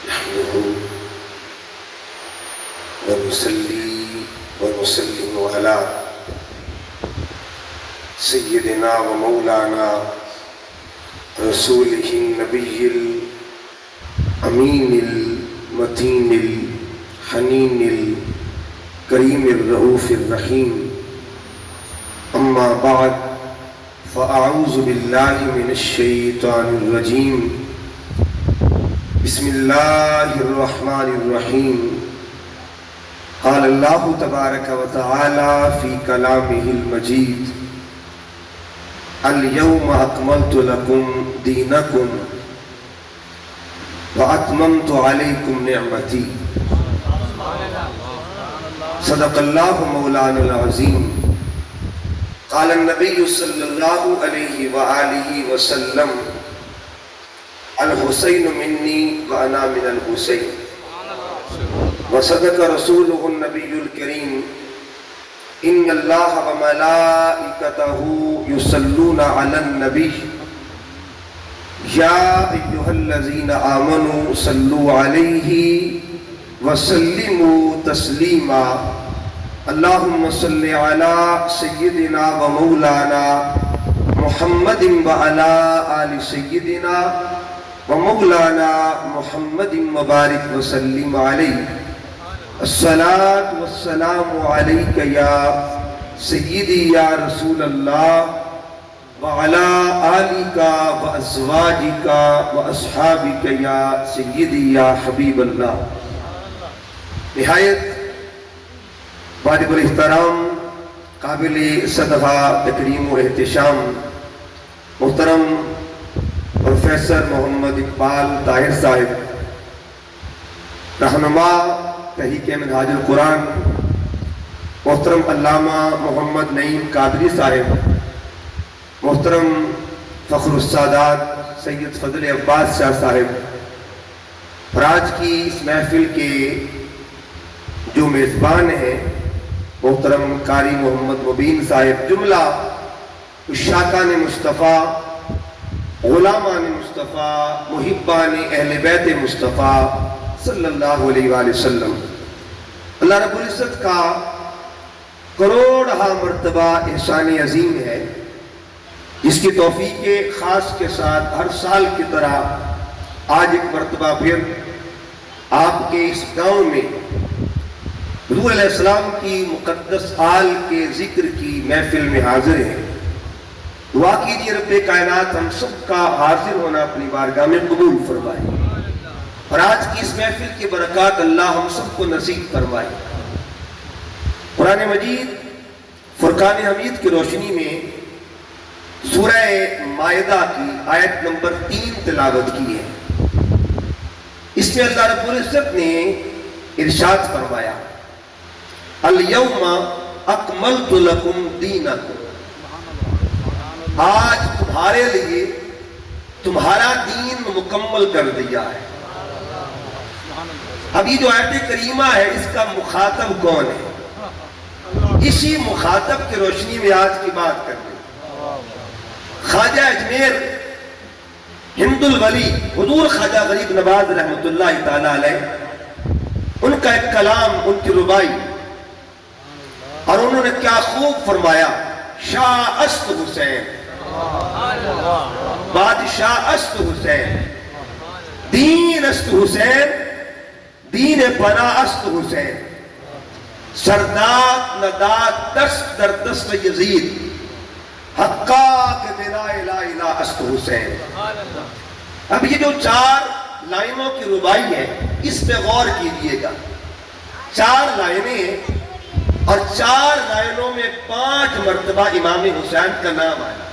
نحمده ونصلي ونسلم على سيدنا ومولانا رسوله النبي الأمين المتين الحنين الكريم الرؤوف الرحيم. أما بعد فأعوذ بالله من الشيطان الرجيم. بسم الله الرحمن الرحيم. قال الله تبارك وتعالى في كلامه المجيد: اليوم أكملت لكم دينكم وأتممت عليكم نعمتي. صدق الله مولانا العظيم. قال النبي صلى الله عليه وآله وسلم: الحسين مني وأنا من الحسين. وصدق رسوله النبي الكريم: إن الله وملائكته يصلون على النبي يا أيها الذين آمنوا صلوا عليه وسلموا تسليما. اللهم صل على سيدنا ومولانا محمد وعلى آل سيدنا ومولانا محمد مبارك وسلم عليه. الصلاة والسلام عليك يا سيدي يا رسول الله وعلى آلك وأزواجك وأصحابك يا سيدي يا حبيب الله. نہایت واجب الاحترام، قابل صدقہ تکریم و احتشام محترم پروفیسر محمد اقبال طاہر صاحب، رہنما تحریک منہاج القرآن، محترم علامہ محمد نعیم قادری صاحب، محترم فخر السادات سید فضل عباس شاہ صاحب، اور آج کی اس محفل کے جو میزبان ہیں محترم قاری محمد مبین صاحب، جملہ عشاقان مصطفیٰ، غلامان مصطفیٰ، محبان اہل بیت مصطفیٰ صلی اللہ علیہ وآلہ وسلم. اللہ رب العزت کا کروڑہا مرتبہ احسان عظیم ہے، جس کی توفیق خاص کے ساتھ ہر سال کی طرح آج ایک مرتبہ پھر آپ کے اس گاؤں میں حضور علیہ السلام کی مقدس آل کے ذکر کی محفل میں حاضر ہیں. دعا کیجیے رب کائنات ہم سب کا حاضر ہونا اپنی بارگاہ میں قبول فرمائے، اور آج کی اس محفل کی برکات اللہ ہم سب کو نصیب فرمائے. قرآن مجید فرقان حمید کی روشنی میں سورہ مائدہ کی آیت نمبر 3 تلاوت کی ہے. اس میں اللہ رب العزت نے ارشاد فرمایا: الیوم اکملت لکم دینکم. آج تمہارے لیے تمہارا دین مکمل کر دیا ہے. اب یہ جو آیت کریمہ ہے اس کا مخاطب کون ہے؟ اسی مخاطب کی روشنی میں آج کی بات کرتے ہیں. خواجہ اجمیر ہند الولی حضور خواجہ غریب نواز رحمۃ اللہ تعالی علیہ، ان کا ایک کلام، ان کی ربائی، اور انہوں نے کیا خوب فرمایا: شاہ است حسین، بادشاہ است حسین، دین است حسین، دین پناہ است حسین، سرداد نداد دست در دست یزید، حقا کے بنا الہ الہ است حسین. اب یہ جو 4 لائنوں کی ربائی ہے اس پہ غور کیجئے گا. 4 لائنیں اور 4 لائنوں میں 5 مرتبہ امام حسین کا نام آیا.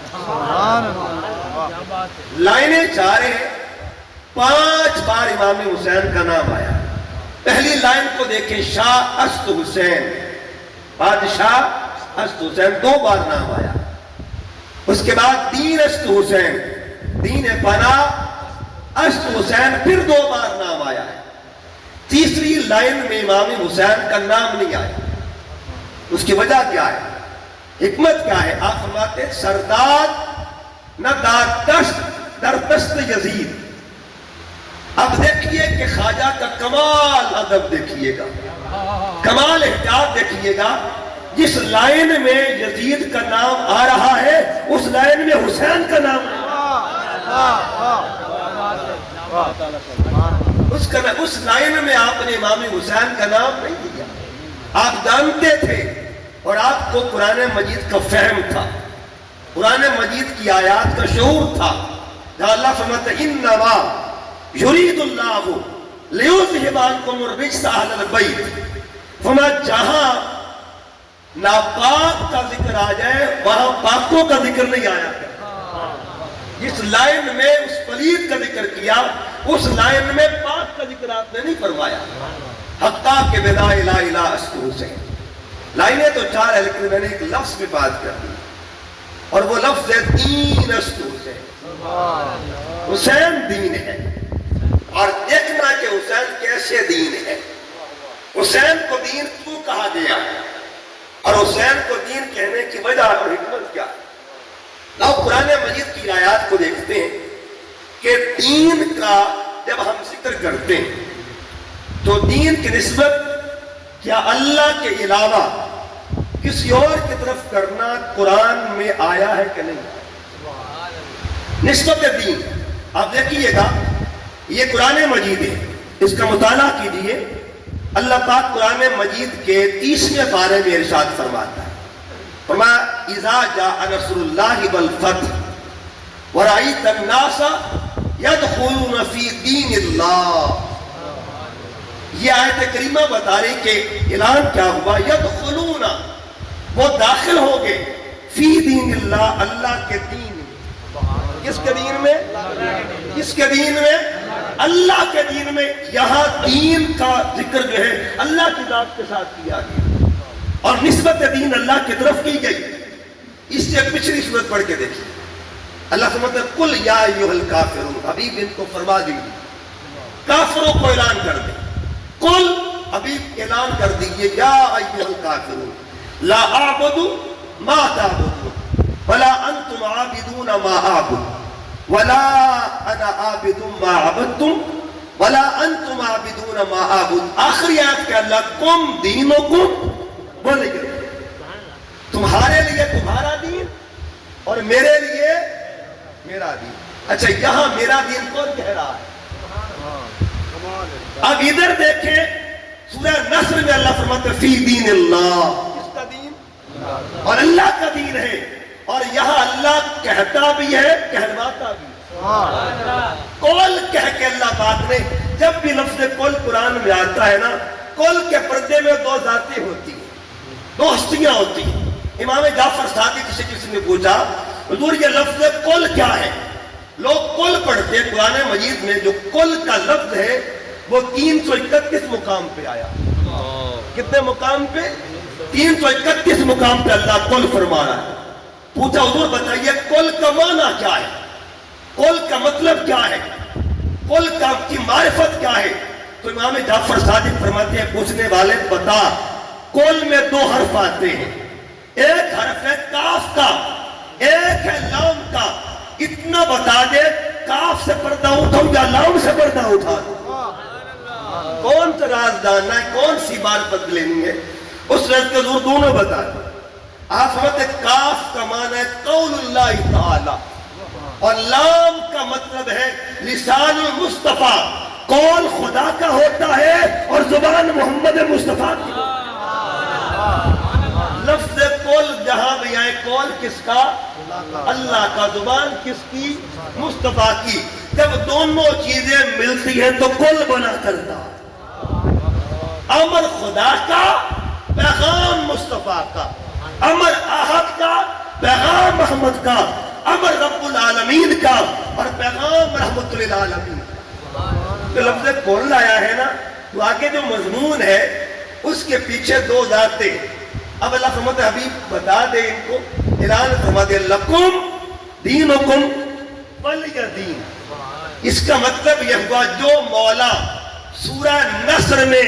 لائنیں 4 ہیں، 5 بار امام حسین کا نام آیا. پہلی لائن کو دیکھیں: شاہ است حسین، بادشاہ است حسین، 2 بار نام آیا. اس کے بعد دین است حسین، دین پناہ است حسین، پھر 2 بار نام آیا ہے. تیسری لائن میں امام حسین کا نام نہیں آیا. اس کی وجہ کیا ہے؟ حکمت کیا ہے؟ آپ فرماتے ہیں سرداد نہ دست در دست یزید. اب دیکھیے کہ خواجہ کمال ادب دیکھیے گا، کمال احتیاط دیکھیے گا. جس لائن میں یزید کا نام آ رہا ہے اس لائن میں حسین کا نام اس لائن میں آپ نے امام حسین کا نام نہیں لیا. آپ جانتے تھے اور آپ کو قرآن مجید کا فہم تھا، قرآن مجید کی آیات کا شعور تھا. جہاں اللہ فرماتا ہے انما یرید اللہ لیذہب عنکم الرجس اہل البیت، فرمایا جہاں ناپاک کا ذکر آ جائے وہاں پاکوں کا ذکر نہیں آیا. جس لائن میں اس پلید کا ذکر کیا اس لائن میں پاک کا ذکر آپ نے نہیں فرمایا. حقا کے بلا الہ الا استو سے لائنیں تو چار ہے لیکن میں نے ایک لفظ پہ بات کر دی اور وہ لفظ ہے دین استو سے. حسین دین ہے اور دیکھنا کہ حسین کیسے دین ہے، حسین کو دین کیوں کہا گیا اور حسین کو دین کہنے کی وجہ اور حکمت کیا ہے. لاؤ قرآن مجید کی آیات کو دیکھتے ہیں کہ دین کا جب ہم ذکر کرتے ہیں تو دین کی نسبت کیا اللہ کے علاوہ کسی اور کی طرف کرنا قرآن میں آیا ہے کہ نہیں؟ نسبت دین آپ دیکھیے گا، یہ قرآن مجید ہے، اس کا مطالعہ کیجئے. اللہ پاک قرآن مجید کے 30ویں پارے میں ارشاد فرماتا ہے، فرمایا اذا جاء نصر اللہ والفتح ورأیت الناس یدخلون فی دین اللہ. یہ آیت کریمہ بتا رہی کہ اعلان کیا ہوا، یدخلون وہ داخل ہو گئے فی دین اللہ اللہ کے دین. کس کے دین میں؟ کس کے دین میں؟ اللہ کے دین میں. یہاں دین کا ذکر جو ہے اللہ کی ذات کے ساتھ کیا گیا اور نسبت دین اللہ کی طرف کی گئی. اس سے پچھلی صورت پڑھ کے دیکھیے، اللہ فرماتا ہے قل یا ایھا الکافرون، حبیب ان کو فرما دیجیے کافروں کو اعلان کر دیں. قل حبیب اعلان کر دیجیے یا ایھا الکافرون لا اعبد ما تعبدون ولا انتم عابدون ما اعبد ولا انا عابد ما عبدتم ولا انتم عابدون ما اعبد. آخری آیت کہ اللہ کم دینکم بولے گئے، تمہارے لیے تمہارا دین اور میرے لیے میرا دین. اچھا یہاں میرا دین کون کہہ رہا ہے؟ اب ادھر دیکھیں سورہ نصر میں اللہ فرماتا ہے فی دین اللہ، کس کا دین؟ اور اللہ کا دین ہے. اور یہاں اللہ کہتا بھی ہے کہلواتا بھی. قول کہہ کے اللہ پاک نے جب بھی لفظ قول قرآن میں آتا ہے نا، قول کے پردے میں دو ذاتیں ہوتی ہیں، دو ہستیاں ہوتی ہیں. امام جعفر صادق کسی نے پوچھا حضور یہ لفظ قول کیا ہے؟ لوگ قول پڑھتے ہیں قرآن مجید میں جو قول کا لفظ ہے وہ 331 مقام پہ آیا. کتنے مقام پہ؟ 331 مقام پہ اللہ قول فرما رہا ہے. پوچھا حضور بتائیے قول کا معنی کیا ہے، قول کا مطلب کیا ہے، قول کی معرفت کیا ہے؟ تو امام جعفر صادق فرماتے ہیں پوچھنے والے بتا، قول میں دو حرف آتے ہیں، ایک حرف ہے کاف کا، ایک ہے لام کا. اتنا بتا دے کاف سے پردہ اٹھاؤں یا لام سے پردہ اٹھا دوں؟ کون سا رازدان ہے، کون سی بات بدلیں گے؟ اس رز کے حضور دونوں بتا دیں. آپ سمجھتے کاف کا معنی ہے قول اللہ تعالی اور لام کا مطلب ہے لسان المصطفیٰ، قول خدا کا ہوتا ہے اور زبان محمد مصطفیٰ کی. لفظ قول جہاں بھی آئے قول کس کا؟ اللہ کا. زبان کس کی؟ مصطفیٰ کی. جب دونوں چیزیں ملتی ہیں تو قول بنا کرتا. امر خدا کا، پیغام مصطفیٰ کا. امر احد کا، پیغام محمد کا. امر رب العالمین کا اور پیغام رحمت للعالمین. تو لفظ قول آیا ہے نا، تو آگے جو مضمون ہے اس کے پیچھے دو ذاتیں. اب اللہ فرماتا ہے حبیب بتا دے ان کو، اعلان فرما دے لکم دینکم ولی دین. اس کا مطلب یہ ہوا جو مولا سورہ نصر میں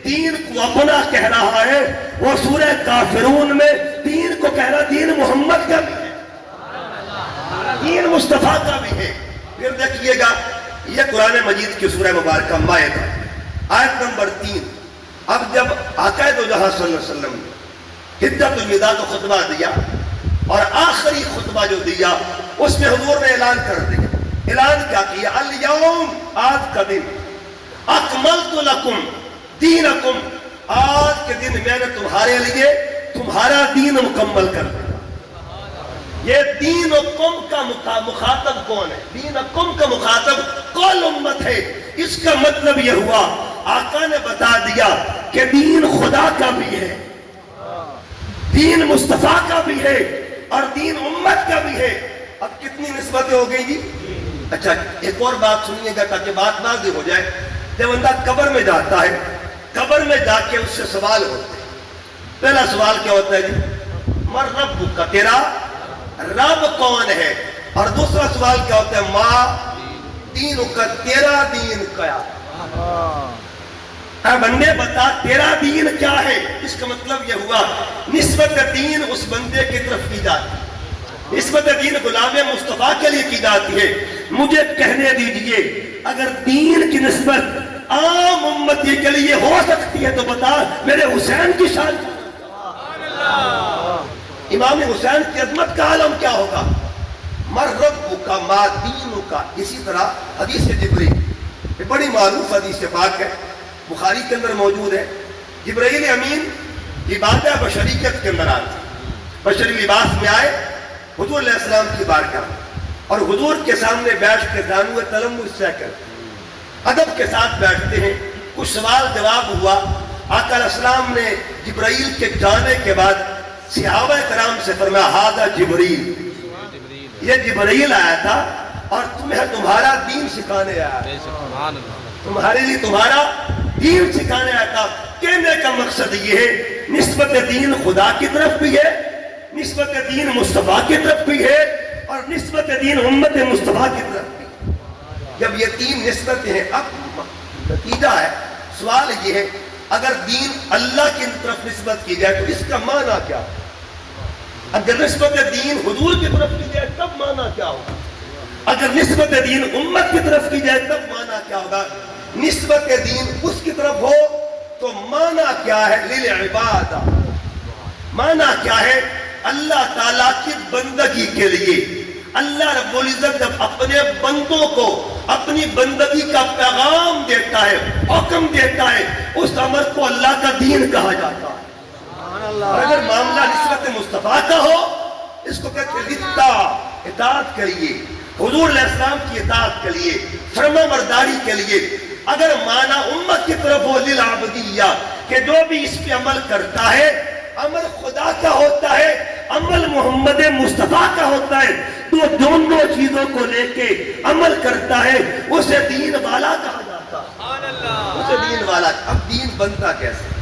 دین کو اپنا کہہ رہا ہے وہ سورہ کافرون میں دین کو کہہ رہا، دین محمد کا بھی ہے، دین مصطفیٰ کا بھی ہے. پھر دیکھیے گا یہ قرآن مجید کی سورہ مبارکہ مائدہ، آیت نمبر 3. اب جب آقا دو جہاں صلی اللہ علیہ وسلم نے حجۃ الوداع کا خطبہ دیا اور آخری خطبہ جو دیا اس میں حضور نے اعلان کر دیا. اعلان کیا کیا؟ الیوم، آج کا دن، اکملت لکم دینکم، آج کے دن میں نے تمہارے لیے تمہارا دین مکمل کر دیا. یہ دین و قوم کا مخاطب کون ہے؟ دین و قوم کا مخاطب کل امت ہے. اس کا مطلب یہ ہوا آقا نے بتا دیا کہ دین خدا کا بھی ہے، دین مصطفیٰ کا بھی ہے اور دین امت کا بھی ہے. اب کتنی نسبتیں ہو گئی جی؟ اچھا ایک اور بات سنیے گا تاکہ بات واضح ہو جائے. جب بندہ قبر میں جاتا ہے، قبر میں جا کے اس سے سوال ہوتے ہیں. پہلا سوال کیا ہوتا ہے جی؟ من ربک کا، تیرا رب کون ہے؟ اور دوسرا سوال کیا ہوتا ہے؟ ما دینک کا، تیرا دین کیا؟ اے بندے بتا تیرا دین کیا ہے؟ اس کا مطلب یہ ہوا نسبت دین اس بندے کی طرف کی جاتی ہے، نسبت دین غلام مصطفیٰ کے لیے کی جاتی ہے. مجھے کہنے دیجئے اگر دین کی نسبت عام امتی کے لیے ہو سکتی ہے تو بتا میرے حسین کی شان، امام حسین کی عظمت کا عالم کیا ہوگا؟ من ربک کا، ما دینک کا. اسی طرح حدیث جبریل، بڑی معروف حدیث پاک ہے، بخاری کے اندر موجود ہے. جبرائیل امین عبادت بشریت کے اندر آتے، بشری لباس میں آئے حضور علیہ السلام کی بارگاہ اور حضور کے سامنے بیٹھ کے دانو تلمس سے کر ادب کے ساتھ بیٹھتے ہیں. کچھ سوال جواب ہوا. آقا علیہ السلام نے جبرائیل کے جانے کے بعد صحابہ کرام سے فرمایا ہذا جبریل، یہ جبرائیل آیا تھا اور تمہیں تمہارا دین سکھانے آیا تھا، تمہارے لیے تمہارا دین سکھانے آیا تھا. کہنے کا مقصد یہ ہے نسبت دین خدا کی طرف بھی ہے، نسبت دین مصطفیٰ کی طرف بھی ہے اور نسبت دین امت مصطفیٰ کی طرف بھی. جب یہ تین نسبتیں ہیں اب نتیجہ ہے. سوال یہ ہے اگر دین اللہ کی طرف نسبت کی جائے تو اس کا معنی کیا؟ اگر نسبت دین حضور کی طرف کی جائے تب معنی کیا ہوگا؟ اگر نسبت دین امت کی طرف کی جائے تب معنی کیا ہوگا؟ نسبت دین اس کی طرف ہو تو معنی کیا ہے؟ للعبادہ، معنی کیا ہے؟ اللہ تعالیٰ کی بندگی کے لیے. اللہ رب العزت جب اپنے بندوں کو اپنی بندگی کا پیغام دیتا ہے، حکم دیتا ہے، اس امر کو اللہ کا دین کہا جاتا ہے. اور اگر معاملہ نسبت مصطفیٰ کا ہو اس کو کہتے ہیں اطاعت کے لیے، حضور علیہ السلام کی اطاعت کے لیے، فرما برداری کے لیے. اگر معنی امت کی طرف ہو للعبدیہ کہ جو بھی اس پہ عمل کرتا ہے عمل خدا کا ہوتا ہے، عمل محمد مصطفیٰ کا ہوتا ہے، تو دونوں چیزوں کو لے کے عمل کرتا ہے اسے دین والا کہا جاتا ہے. اسے دین والا. اب دین بنتا کیسے؟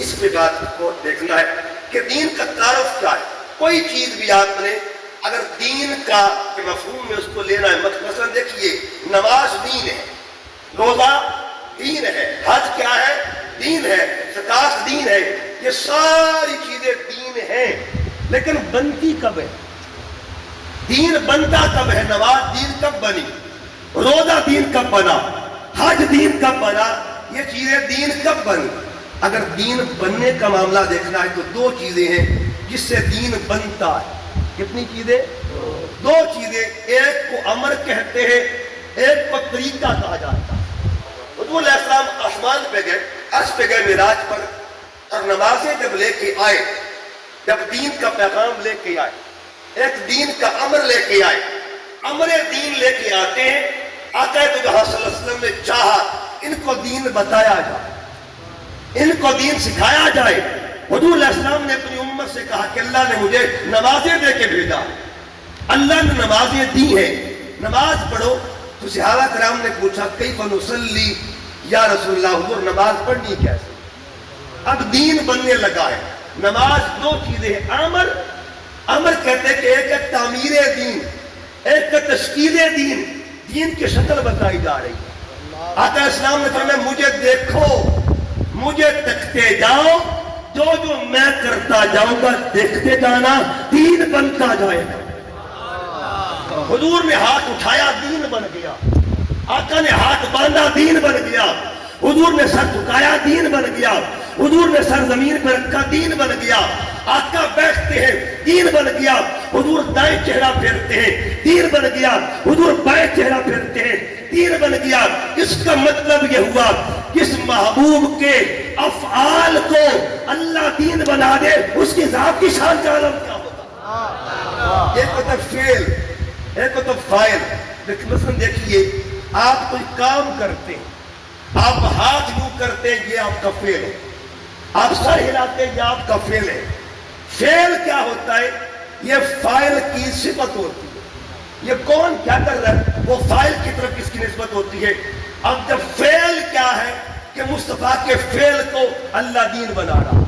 اس پہ بات کو دیکھنا ہے کہ دین کا تعارف کیا ہے. کوئی چیز بھی آپ نے اگر دین کا مفہوم میں اس کو لینا ہے، مثلا دیکھیے نماز دین ہے، روزہ دین ہے، حج کیا ہے؟ دین ہے، زکات دین ہے. یہ ساری چیزیں دین ہیں، لیکن بنتی کب ہے؟ دین بنتا کب ہے؟ نماز دین کب بنی؟ روزہ دین کب بنا؟ حج دین کب بنا؟ یہ چیزیں دین کب بنی؟ اگر دین بننے کا معاملہ دیکھنا ہے تو دو چیزیں ہیں جس سے دین بنتا ہے. کتنی چیزیں؟ دو چیزیں. ایک کو امر کہتے ہیں، ایک کو طریقہ کہا جاتا ہے. حضور علیہ السلام آسمان پہ گئے، عرش پہ گئے معراج پر، اور نمازیں جب لے کے آئے، جب دین کا پیغام لے کے آئے، ایک دین کا امر لے کے آئے، امر دین لے کے آتے ہیں. آقا صلی اللہ علیہ وسلم نے چاہا ان کو دین بتایا جائے، ان کو دین سکھایا جائے. حضور علیہ السلام نے اپنی امت سے کہا کہ اللہ نے مجھے نمازیں دے کے بھیجا، اللہ نے نمازیں دی ہیں، نماز پڑھو. تو صحابہ کرام نے پوچھا کیف نصلی یا رسول اللہ، حضور نماز پڑھنی کیسے؟ اب دین بننے لگا ہے. نماز دو چیزیں ہیں. امر کہتے ہیں کہ ایک ہے تعمیر دین، ایک ہے تشکیل دین. دین کی شکل بتائی جا رہی ہے. آقا اسلام نے فرمایا مجھے دیکھو، مجھے تکتے جاؤ، جو جو میں کرتا جاؤں گا دیکھتے جانا، دین بنتا جائے گا. حضور نے ہاتھ اٹھایا، دین بن گیا. آقا نے ہاتھ باندھا، دین بن گیا. حضور حضور نے سر جھکایا دین بن گیا، حضور نے سر زمین پر رکھا دین بن گیا، آقا بیٹھتے ہیں دین بن گیا، حضور دائیں چہرہ پھیرتے ہیں دین بن گیا، حضور بائیں چہرہ پھیرتے ہیں دین بن گیا۔ اس کا مطلب یہ ہوا جس محبوب کے افعال کو اللہ دین بنا دے اس کی ذات کی شان کا عالم کیا ہوگا۔ ایک ہوتا فعل، ایک ہوتا فاعل۔ مثلا دیکھیے آپ کوئی کام کرتے ہیں، آپ ہاتھ یوں کرتے ہیں، یہ آپ کا فعل ہے، آپ سر ہلاتے ہیں، یہ آپ کا فعل ہے۔ فعل کیا ہوتا ہے؟ یہ فاعل کی صفت ہوتی ہے، یہ کون کیا کر رہا ہے وہ فاعل کی طرف کس کی نسبت ہوتی ہے۔ اب جب فعل کیا ہے کہ مصطفیٰ کے فعل کو اللہ دین بنا رہا،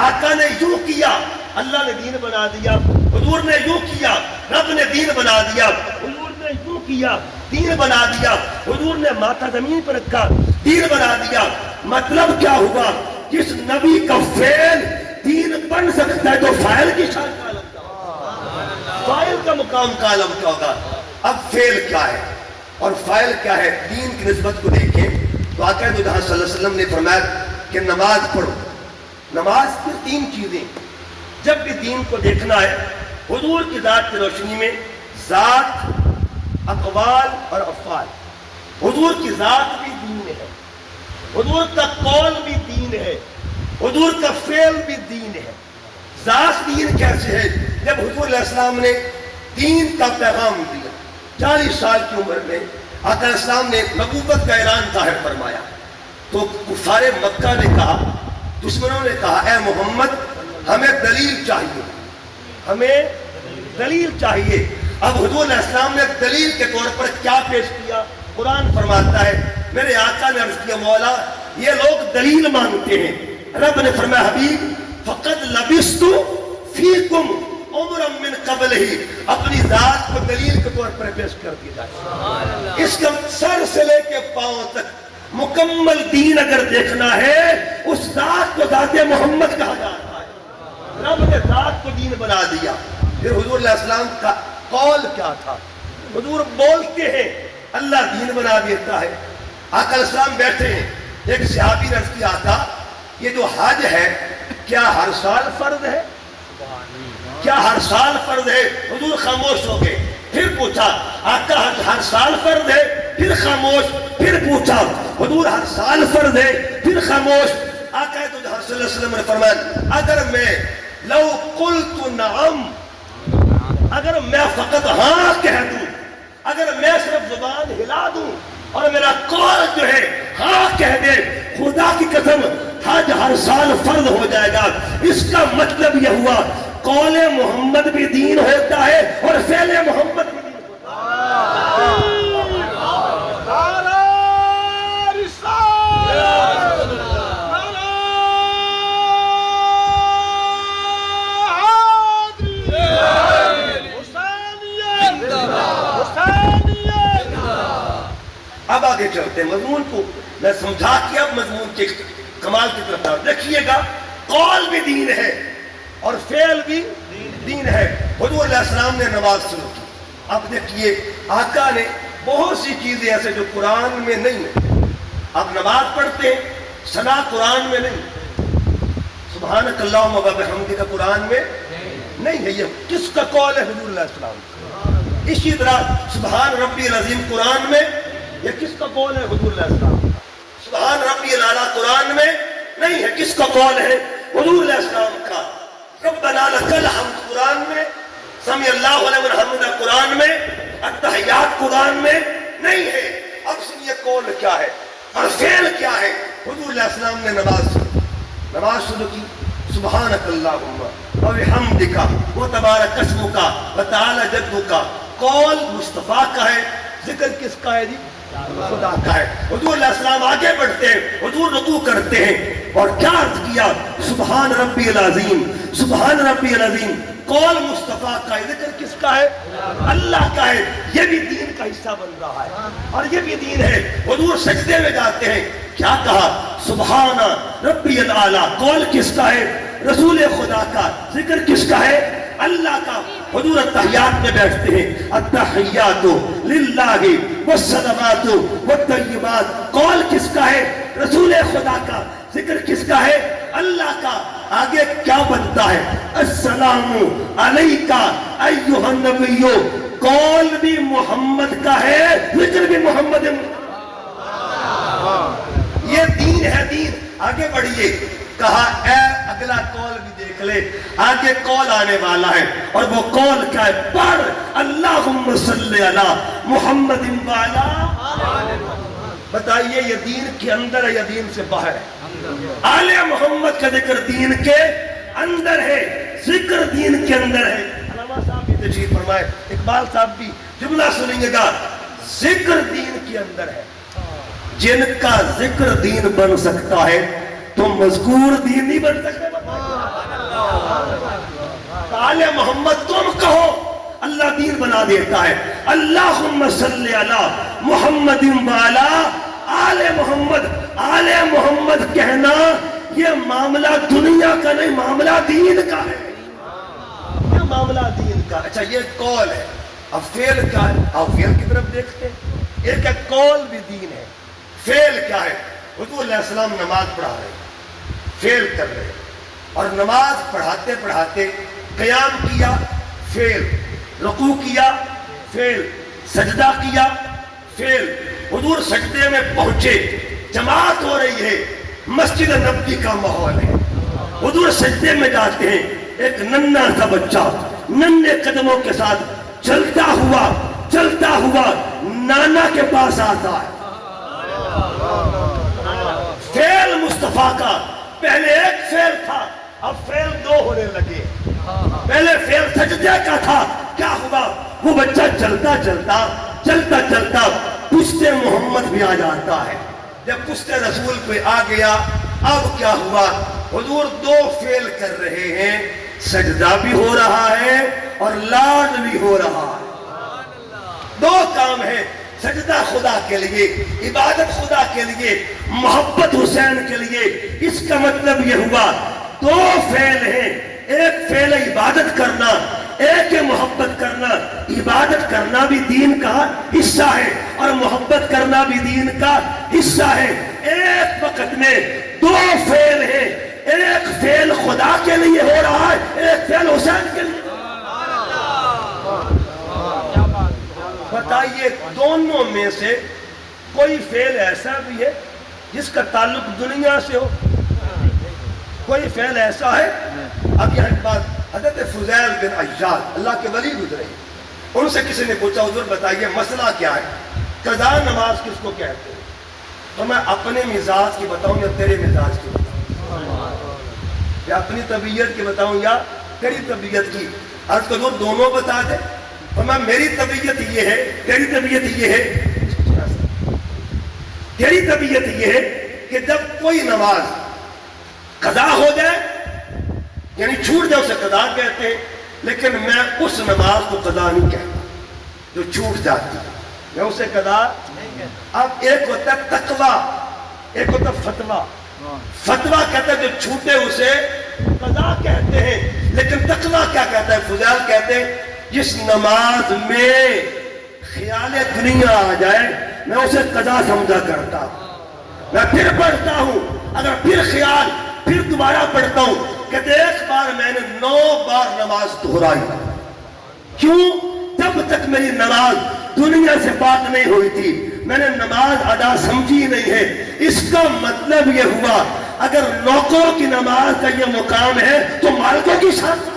آقا نے یوں کیا اللہ نے دین بنا دیا، حضور نے یوں کیا رب نے دین بنا دیا، حضور نے یوں کیا دین بنا دیا، حضور نے ماتھا زمین پر رکھا دین بنا دیا۔ مطلب کیا ہوا؟ جس نبی کا فعل دین بن سکتا ہے تو فاعل کی شان کا عالم کیا ہوگا، فاعل کا مقام کا عالم کیا ہوگا۔ اب فعل کیا ہے اور فاعل کیا ہے؟ دین کی نسبت کو دیکھیں تو آقا صلی اللہ علیہ وسلم نے فرمایا کہ نماز پڑھو۔ نماز کی تین چیزیں، جب بھی دین کو دیکھنا ہے حضور کی ذات کی روشنی میں، ذات، اقوال اور افعال۔ حضور کی ذات بھی دین ہے، حضور کا قول بھی دین ہے، حضور کا فعل بھی دین ہے۔ ذات دین کیسے ہے؟ جب حضور علیہ السلام نے دین کا پیغام دیا، 40 سال کی عمر میں آقا علیہ السلام نے نبوت کا اعلان ظاہر فرمایا تو کفار مکہ نے کہا، دشمنوں نے کہا اے محمد ہمیں دلیل چاہیے، ہمیں دلیل چاہیے۔ اب حضور علیہ السلام نے دلیل کے طور پر کیا پیش کیا؟ قرآن فرماتا ہے، میرے آقا نے عرض کیا مولا یہ لوگ دلیل مانگتے ہیں، رب نے فرمایا حبیب فقد لبثت فیکم عمرا من قبل ہی، اپنی ذات کو دلیل کے طور پر پیش کر دیا جائے۔ اس کا سر سے لے کے پاؤں تک مکمل دین اگر دیکھنا ہے اس ذات کو ذات محمد کہا جاتا ہے۔ رب نے ذات کو دین بنا دیا۔ پھر حضور علیہ السلام کا قول کیا تھا؟ حضور بولتے ہیں اللہ دین بنا دیتا ہے۔ آقا علیہ السلام بیٹھے ہیں، ایک صحابی نے عرض کیا آقا یہ جو حج ہے کیا ہر سال فرض ہے؟ کیا ہر سال فرض ہے؟ حضور خاموش ہو گئے۔ پھر پوچھا آقا حج ہر سال فرض ہے؟ پھر خاموش۔ پھر پوچھا حضور ہر سال فرض ہے؟ پھر خاموش۔ آقا صلی اللہ علیہ وسلم نے فرمایا اگر میں لو قلت نعم، اگر میں فقط ہاں کہہ دوں، اگر میں صرف زبان ہلا دوں اور میرا قول جو ہے ہاں کہہ دے، خدا کی قسم حج ہر سال فرض ہو جائے گا۔ اس کا مطلب یہ ہوا قول محمد بھی دین ہوتا ہے اور فعل محمد بھی دین ہوتا ہے۔ اب آگے چلتے ہیں مضمون کو میں سمجھا کہ اب مضمون کے کمال کی طرف جاؤ۔ دیکھیے گا قول بھی دین ہے اور فعل بھی دین ہے۔ حضور علیہ السلام نے نماز شروع کی۔ اب دیکھیے آقا نے بہت سی چیزیں ایسے جو قرآن میں نہیں ہیں، اب نماز پڑھتے ہیں ثنا قرآن میں نہیں، سبحانک اللہم و بحمدک کا قرآن میں نہیں ہے۔ یہ کس کا قول ہے؟ حضور علیہ السلام کا۔ اسی طرح سبحان ربی العظیم قرآن میں یہ کس کا قول ہے؟ حضور علیہ السلام کا۔ سبحان ربی الاعلیٰ قرآن میں نہیں ہے، کس کا قول ہے؟ حضور علیہ السلام کا۔ ربنا لک الحمد قرآن میں، سمیع اللہ لمن حمدہ قرآن میں، التحیات قرآن میں نہیں ہے۔ اب سنیے قول کیا ہے اور فعل کیا ہے۔ حضور علیہ السلام نے نماز شروع کی، سبحانک اللہم و بحمدک و تبارک اسمک و تعالی جدک۔ قول مصطفیٰ کا ہے، ذکر کس کا ہے جی؟ خدا کا ہے۔ حضور علیہ السلام آگے بڑھتے ہیں، حضور رکوع کرتے ہیں اور کیا عرض کیا؟ سبحان ربی العظیم، سبحان ربی العظیم۔ قول مصطفیٰ کا ہے، ذکر کس کا ہے؟ اللہ کا ہے۔ یہ بھی دین کا حصہ بن رہا ہے اور یہ بھی دین ہے۔ حضور سجدے میں جاتے ہیں، کیا کہا؟ سبحان ربی الاعلیٰ۔ قول کس کا ہے؟ رسول خدا کا۔ ذکر کس کا ہے؟ اللہ کا۔ حضور التحیات میں بیٹھتے ہیں، التحیات للہ والصلوات والطیبات۔ قول کس کا ہے؟ رسول خدا کا، ذکر کس کا ہے؟ اللہ کا۔ آگے کیا بنتا ہے؟ السلام علیکہ ایھا النبی، قول بھی محمد کا ہے، ذکر بھی محمد۔ یہ دین ہے، دین۔ آگے بڑھیے، کہا اے اگلا قول بھی دیکھ لے، آگے قول آنے والا ہے، اور وہ قول کیا ہے؟ پڑھ اللہم صلی علی محمد وعلی۔ بتائیے یہ دین کے اندر ہے یا دین سے باہر ہے؟ آل محمد کا ذکر دین کے اندر ہے، ذکر دین کے اندر ہے۔ علامہ صاحب بھی تشریف فرمائے، اقبال صاحب بھی جملہ سنیں گا، ذکر دین کے اندر ہے۔ جن کا ذکر دین بن سکتا ہے تو مذکور دین نہیں بن سکتے۔ آل محمد تم کہو، اللہ دین بنا دیتا ہے۔ اللہم صلی علی محمد وعلی آل محمد۔ آل محمد کہنا یہ معاملہ دنیا کا نہیں، معاملہ دین کا ہے، یہ معاملہ دین کا۔ اچھا یہ قول ہے، اب فعل کیا ہے؟ اب فعل کی طرف دیکھتے ہیں۔ ایک ہے قول بھی دین ہے، فعل کیا ہے؟ حضور علیہ السلام نماز پڑھا رہے ہیں، فعل کر رہے ہیں، اور نماز پڑھاتے پڑھاتے قیام کیا، فعل، رکوع کیا، فعل، سجدہ کیا، فعل۔ حضور سجدے میں پہنچے، جماعت ہو رہی ہے، مسجد نبوی کا ماحول ہے، حضور سجدے میں جاتے ہیں، ایک ننھا سا بچہ ننھے قدموں کے ساتھ چلتا ہوا نانا کے پاس آتا ہے۔ فعل مصطفیٰ کا، پہلے ایک فعل تھا، اب فعل دو ہونے لگے۔ پہلے فعل سجدے کا تھا، کیا ہوا؟ وہ بچہ چلتا پشتے محمد بھی آ جاتا ہے۔ جب پشتے رسول پہ آ گیا، اب کیا ہوا؟ حضور دو فعل کر رہے ہیں، سجدہ بھی ہو رہا ہے اور لاڈ بھی ہو رہا ہے۔ دو کام ہے، سجدہ خدا کے لیے، عبادت خدا کے لیے، محبت حسین کے لیے۔ اس کا مطلب یہ ہوا دو فعل ہیں، ایک فعل عبادت کرنا، ایک محبت کرنا۔ عبادت کرنا بھی دین کا حصہ ہے اور محبت کرنا بھی دین کا حصہ ہے۔ ایک وقت میں دو فعل ہیں، ایک فعل خدا کے لیے ہو رہا ہے، ایک فعل حسین کے لیے۔ بتائیے دونوں میں سے کوئی فعل ایسا بھی ہے جس کا تعلق دنیا سے ہو؟ کوئی فعل ایسا ہے؟ اب یہاں ایک بات، حضرت فضیل بن عیاض اللہ کے ولی گزرے، ان سے کسی نے پوچھا حضور بتائیے مسئلہ کیا ہے، قضا نماز کس کو کہتے ہیں؟ تو میں اپنے مزاج کی بتاؤں یا تیرے مزاج کی بتاؤں، یا اپنی طبیعت کی بتاؤں یا تیری طبیعت کی؟ عرض کو حضور دونوں بتا دے۔ تو میں میری طبیعت یہ ہے، تیری طبیعت یہ ہے، تیری طبیعت یہ ہے کہ جب کوئی نماز قضا ہو جائے، یعنی چھوٹ جائے، اسے قضا کہتے ہیں، لیکن میں اس نماز کو قضا نہیں کہتا جو چھوٹ جاتی ہے، میں اسے قضا نہیں کہتا۔ اب ایک ہوتا ہے تقویٰ، ایک ہوتا ہے فتویٰ۔ فتویٰ کہتا ہے جو چھوٹے اسے قضا کہتے ہیں، لیکن تقویٰ کیا کہتا ہے؟ فضیل کہتے ہیں جس نماز میں خیال دنیا آ جائے میں اسے قضا سمجھا کرتا ہوں، میں پھر پڑھتا ہوں، اگر پھر خیال پھر دوبارہ پڑھتا ہوں۔ کہتے ایک بار میں نے 9 بار نماز دہرائی، کیوں؟ جب تک میری نماز دنیا سے بات نہیں ہوئی تھی، میں نے نماز ادا سمجھی نہیں ہے۔ اس کا مطلب یہ ہوا اگر نوکروں کی نماز کا یہ مقام ہے تو مالکوں کی شان۔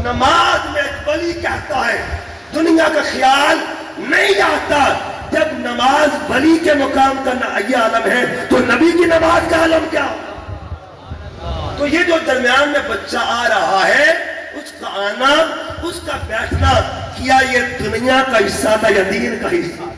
نماز میں ایک ولی کہتا ہے دنیا کا خیال نہیں آتا۔ جب نماز ولی کے مقام کا یہ عالم ہے تو نبی کی نماز کا عالم کیا؟ تو یہ جو درمیان میں بچہ آ رہا ہے، اس کا آنا، اس کا بیٹھنا، کیا یہ دنیا کا حصہ تھا یا دین کا حصہ؟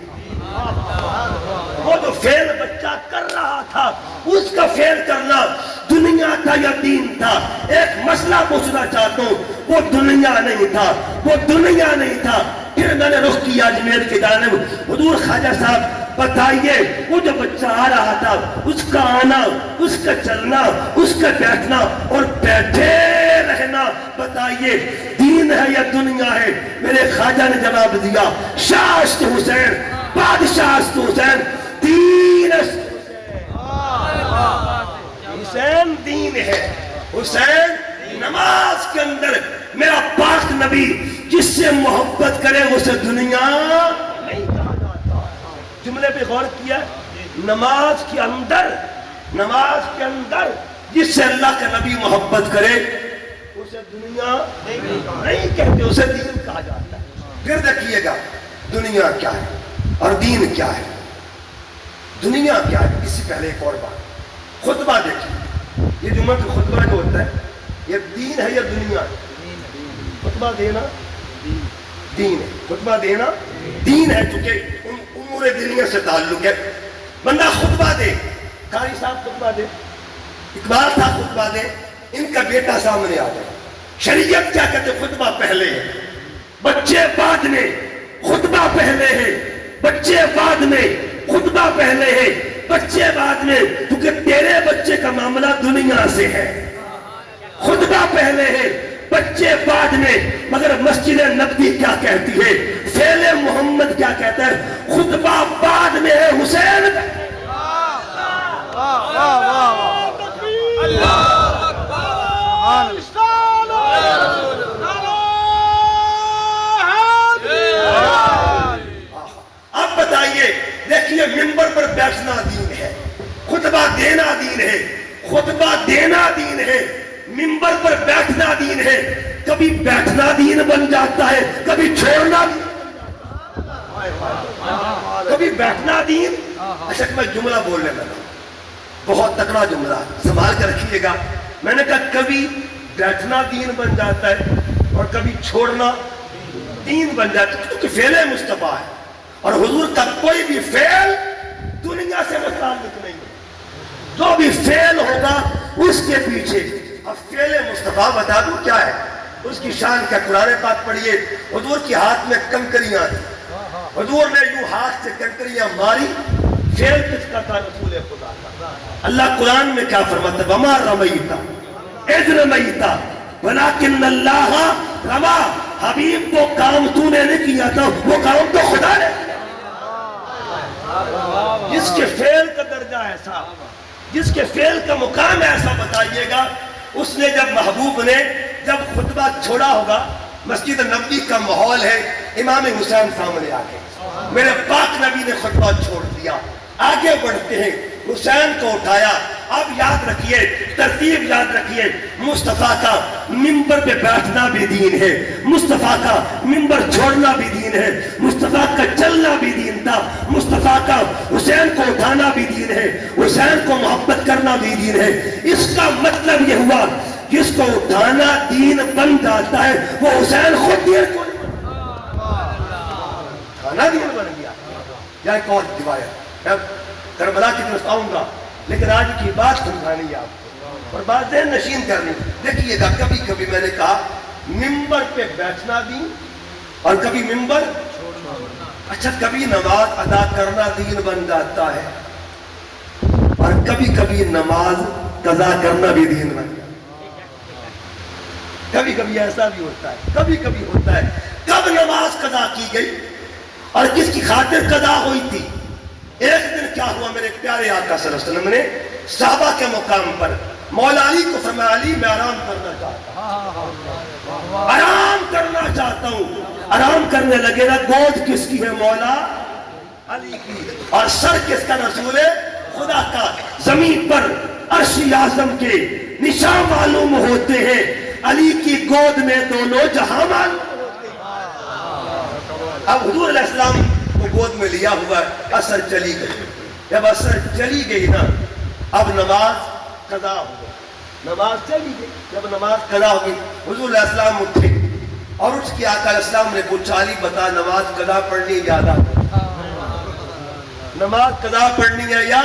وہ جو فعل بچہ کر رہا تھا، اس کا فعل کرنا دنیا تھا یا دین تھا؟ ایک مسئلہ پوچھنا چاہتا ہوں، وہ دنیا نہیں تھا، وہ دنیا نہیں تھا۔ پھر میں نے رخ کیا اجمیر کی جانب، حضور خواجہ صاحب بتائیے وہ جو بچہ آ رہا تھا، اس کا آنا، اس کا چلنا، اس کا بیٹھنا اور بیٹھے رہنا، بتائیے دین ہے یا دنیا ہے؟ میرے خواجہ نے جواب دیا، شاست حسین، بادشاہ حسین، کرے اسے دنیا نہیں کہا جاتا. جملے پہ غور کیا. نماز کے اندر جس سے اللہ کا نبی محبت کرے اسے دنیا نہیں کہتے, اسے دین کہا جاتا ہے. پھر دیکھیے گا دنیا کیا ہے اور دین کیا ہے. دنیا کیا ہے, اس سے پہلے ایک اور بات, خطبہ دیکھیے. یہ جمعہ کا خطبہ جو ہوتا ہے یہ دین ہے یا دنیا ہے؟ خطبہ دینا دین ہے. خطبہ دینا دین ہے, چونکہ امور دنیا سے تعلق ہے. بندہ خطبہ دے, قاری صاحب خطبہ دے, اقبال صاحب خطبہ دے, ان کا بیٹا سامنے آ جائے. شریعت کیا کہتے ہیں؟ خطبہ پہلے ہے, بچے بعد میں. خطبہ پہلے ہے, بچے بعد میں. خطبہ پہلے ہے, بچے بعد میں, کیونکہ تیرے بچے کا معاملہ دنیا سے ہے. خطبہ پہلے ہے, بچے بعد میں. مگر مسجد نبوی کیا کہتی ہے, فعل محمد کیا کہتا ہے؟ خطبہ بعد میں ہے حسین. اب بتائیے, دیکھیے منبر پر بیٹھنا دین ہے, خطبہ دینا دین ہے. خطبہ دینا دین ہے, منبر پر بیٹھنا دین ہے. کبھی بیٹھنا دین بن جاتا ہے, کبھی چھوڑنا دین, کبھی بیٹھنا دین. اچھا میں جملہ بولنے لگا, بہت تکڑا جملہ, سنبھال کے رکھیے گا. میں نے کہا کبھی بیٹھنا دین بن جاتا ہے اور کبھی چھوڑنا دین بن جاتا ہے, کیونکہ فعل مصطفیٰ ہے. اور حضور کا کوئی بھی فعل دنیا سے متعلق نہیں ہے. جو بھی فعل ہوگا اس کے پیچھے. اب فعل مصطفیٰ بتا دوں کیا ہے, اس کی شان کا قرآن پاک پڑھیے. حضور کے ہاتھ میں کنکریاں تھیں, حضور نے یوں ہاتھ سے کنکریاں ماری. فعل کس کا تھا؟ رسول خدا کا. اللہ قرآن میں کیا فرماتا ہے؟ وما رمیتا اذ رمیتا ولکن اللہ رما. حبیب وہ کام تو نے نہیں کیا تھا, وہ کام تو خدا نے. جس کے فعل کا درجہ ایسا, جس کے فعل کا مقام ایسا, بتائیے گا اس نے جب محبوب نے جب خطبہ چھوڑا ہوگا, مسجد نبوی کا ماحول ہے, امام حسین سامنے آ گئے, میرے پاک نبی نے خطبہ چھوڑ دیا. آگے بڑھتے ہیں, حسین کو اٹھایا. اب یاد رکھیے, ترتیب یاد رکھیے, مصطفیٰ کا منبر پہ بیٹھنا بھی دین ہے, مصطفیٰ کا منبر چھوڑنا بھی دین ہے, مصطفیٰ کا چلنا بھی دین تھا, مصطفیٰ کا حسین کو اٹھانا بھی دین ہے, حسین کو محبت کرنا بھی دین ہے. اس کا مطلب یہ ہوا جس کو اٹھانا دین بن جاتا ہے وہ حسین خود دین کو اٹھانا دین بن گیا. یا ایک اور روایت, کربلا کی طرف آؤں گا, لیکن آج کی بات سمجھانی ہے آپ کو اور بات ذہن نشین کرنی. دیکھیے گا کبھی کبھی میں نے کہا منبر پہ بیٹھنا دین اور کبھی منبر. اچھا کبھی نماز ادا کرنا دین بن جاتا ہے اور کبھی کبھی نماز قضا کرنا بھی دین بن جاتا ہے. کبھی کبھی ایسا بھی ہوتا ہے, کبھی کبھی ہوتا ہے. کب نماز قضا کی گئی اور کس کی خاطر قضا ہوئی تھی؟ ایک دن کیا ہوا, میرے پیارے آقا صلی اللہ علیہ وسلم نے صحابہ کے مقام پر مولا علی کو فرمایا, علی میں آرام کرنا چاہتا ہوں, آرام کرنا چاہتا ہوں. آرام کرنے لگے نا, گود کس کی ہے؟ مولا علی کی. اور سر کس کا؟ رسول خدا کا. زمین پر عرش اعظم کے نشان معلوم ہوتے ہیں, علی کی گود میں دونوں جہاں معلوم ہوتے ہیں. اب حضور علیہ السلام کو گود میں لیا ہوا ہے, اثر چلی گئی. جب اثر چلی گئی نا, اب نماز قضا ہو گئی. نماز چلی گئی, جب نماز قضا ہو گئی حضور علیہ السلام اٹھے اور اس کی آقا علیہ السلام نے پوچھا, علی بتا نماز قضا پڑھنی یا ادا پڑھنی؟ نماز قضا پڑھنی ہے یا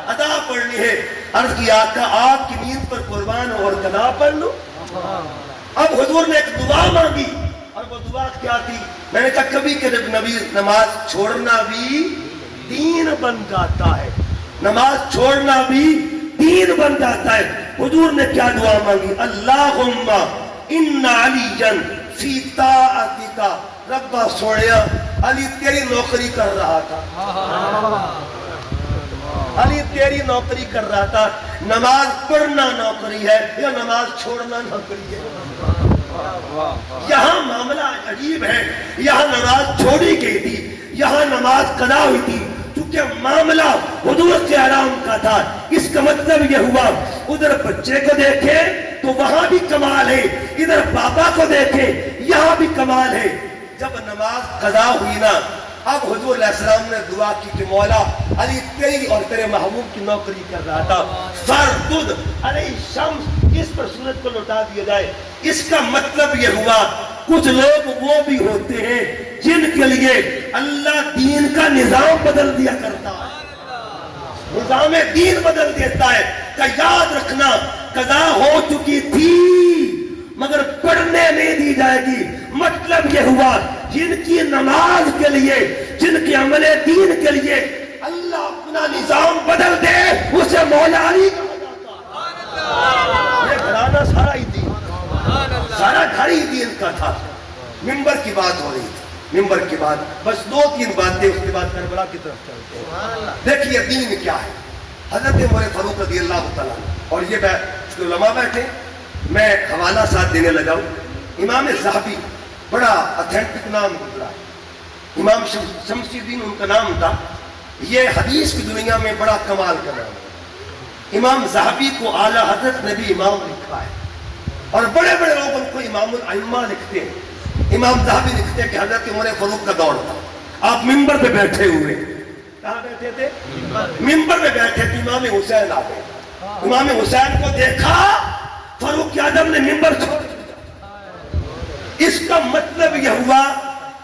ادا پڑھنی ہے؟ عرض کی آقا آپ کی نیند پر قربان ہو اور قضا پڑھ لوں. اب حضور نے ایک دعا مانگی اور وہ دعا کیا تھی؟ میں نے کہا کبھی کبھی نبی نماز چھوڑنا بھی دین بن جاتا ہے, نماز چھوڑنا بھی دین بن جاتا ہے. حضور نے کیا دعا مانگی؟ اللہم ان علیٰ فی طاعتک. ربا سوڑیا علی تیری نوکری کر رہا تھا, علی تیری نوکری کر رہا تھا. نماز پڑھنا نوکری ہے یا نماز چھوڑنا نوکری ہے؟ یہاں معاملہ عجیب ہے، یہاں نماز چھوڑی گئی تھی، یہاں نماز قضا ہوئی تھی، چونکہ معاملہ حضور کے حرام کا تھا۔ اس کا مطلب یہ ہوا ادھر بچے کو دیکھے تو وہاں بھی کمال ہے، ادھر بابا کو دیکھے یہاں بھی کمال ہے۔ جب نماز قضا ہوئی نا، اب حضور علیہ السلام نے دعا کی کہ مولا علی تیری اور تیرے محبوب کی نوکری کر رہا تھا، فردد علیہ الشمس، اس پر سورج کو لوٹا دیا جائے۔ اس کا مطلب یہ ہوا کچھ لوگ وہ بھی ہوتے ہیں جن کے لیے اللہ دین کا نظام بدل دیا کرتا ہے، نظام دین بدل دیتا ہے کہ یاد رکھنا قضا ہو چکی تھی مگر پڑھنے نہیں دی جائے گی۔ مطلب یہ ہوا جن کی نماز کے لیے، جن کے عمل دین کے لیے اللہ اپنا نظام بدل دے اسے مولا علی کہا جاتا ہے۔ یہ گھرانہ سارا ہی دین، سارا گھر ہی دین کا تھا۔ ممبر کی بات ہو رہی تھی، ممبر کی بات، بس 2-3 باتیں اس کے بعد کربلا کی طرف چلتے ہیں۔ دیکھیے دین کیا ہے۔ حضرت عمر فاروق رضی اللہ تعالیٰ، اور یہ علماء بیٹھے، میں حوالہ ساتھ دینے لگا ہوں۔ امام ذہبی، بڑا اتھینٹک نام گزرا ہے، امام شمسی الدین ان کا نام تھا۔ یہ حدیث کی دنیا میں بڑا کمال کا نام ہے۔ امام ذہبی کو اعلیٰ حضرت نے بھی امام لکھا ہے، اور بڑے بڑے لوگ ان کو امام الائمہ لکھتے ہیں۔ امام ذہبی لکھتے ہیں کہ حضرت عمر فاروق کا دور تھا، آپ ممبر پہ بیٹھے ہوئے، کہاں بیٹھے تھے؟ ممبر پہ بیٹھے تھے، امام حسین آ گئے، امام حسین کو دیکھا، فاروق اعظم نے ممبر چھوڑ دیا۔ اس کا مطلب یہ ہوا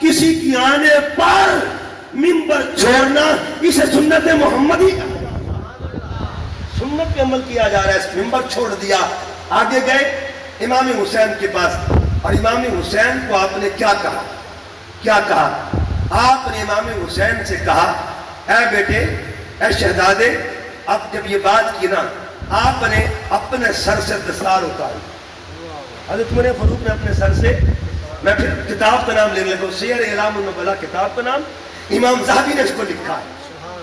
کسی کی آنے پر ممبر چھوڑنا اسے سنت محمدی سنت پہ عمل کیا جا رہا ہے۔ ممبر چھوڑ دیا، آگے گئے امام حسین کے پاس، اور امام حسین کو آپ نے کیا کہا؟ کیا کہا؟ آپ نے امام حسین سے کہا اے بیٹے، اے شہزادے، اب جب یہ بات کی نا، آپ نے اپنے سر سے دستار اتاری۔ حضرت عمر فاروق نے اپنے سر سے، میں پھر کتاب کا نام لینے لگا، سیر اعلام النبلاء کتاب کا نام، امام ذہبی نے اس کو لکھا ہے۔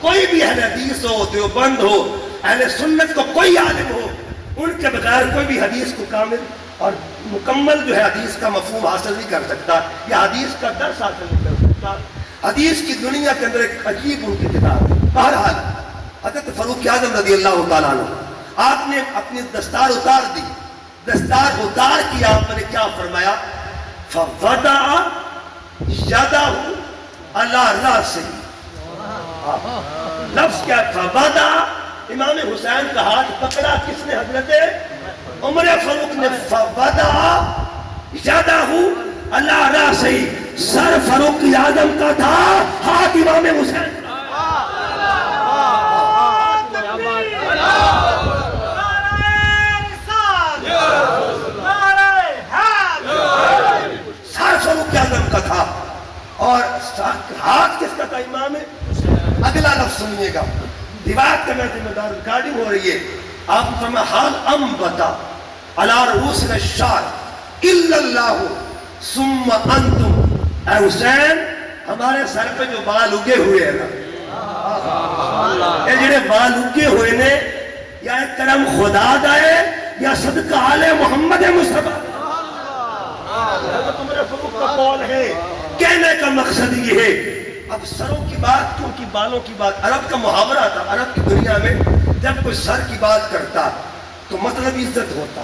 کوئی بھی اہل حدیث ہو، دیوبند ہو، اہل سنت کو کوئی عالم ہو، ان کے بغیر کوئی بھی حدیث کو کامل اور مکمل جو ہے حدیث کا مفہوم حاصل نہیں کر سکتا، یا حدیث کا درس حاصل نہیں کر سکتا۔ حدیث کی دنیا کے اندر ایک عجیب ان کی کتاب ہے۔ بہرحال حضرت فاروق اعظم رضی اللہ تعالیٰ عنہ، آپ نے اپنی دستار اتار دی۔ دستار اتار کی آپ نے کیا فرمایا؟ فَوَضَعَ يَدَهُ عَلَى رَأْسِهِ۔ لفظ کیا؟ فَوَضَعَ، امام حسین کا ہاتھ پکڑا کس نے؟ حضرت عمر فاروق نے۔ فَوَضَعَ يَدَهُ عَلَى رَأْسِهِ، سر فاروق اعظم کا تھا، ہاتھ امام حسین کا۔ کا تھا اور ہاتھ کس کا تھا؟ امام۔ اگلا لفظ سنیے گا، روایت کا میں ذمہ دار، ریکارڈنگ ہو رہی ہے۔ آپ نے فرمایا حال انبتا علی رؤوسنا الشعر الا اللہ ثم انتم۔ اے حسین، ہمارے سر پہ جو بال اگے ہوئے ہیں نا، یہ جڑے بال اگے ہوئے نے، یا ایک کرم خدا دائے یا صدقہ آل محمد مصطفیٰ۔ حضرت عمر فاروق کا قول ہے۔ کہنے کا مقصد یہ ہے، اب سروں کی بات کیونکہ بالوں کی بات، عرب کا محاورہ تھا، عرب کی دنیا میں جب کوئی سر کی بات کرتا تو مطلب عزت ہوتا،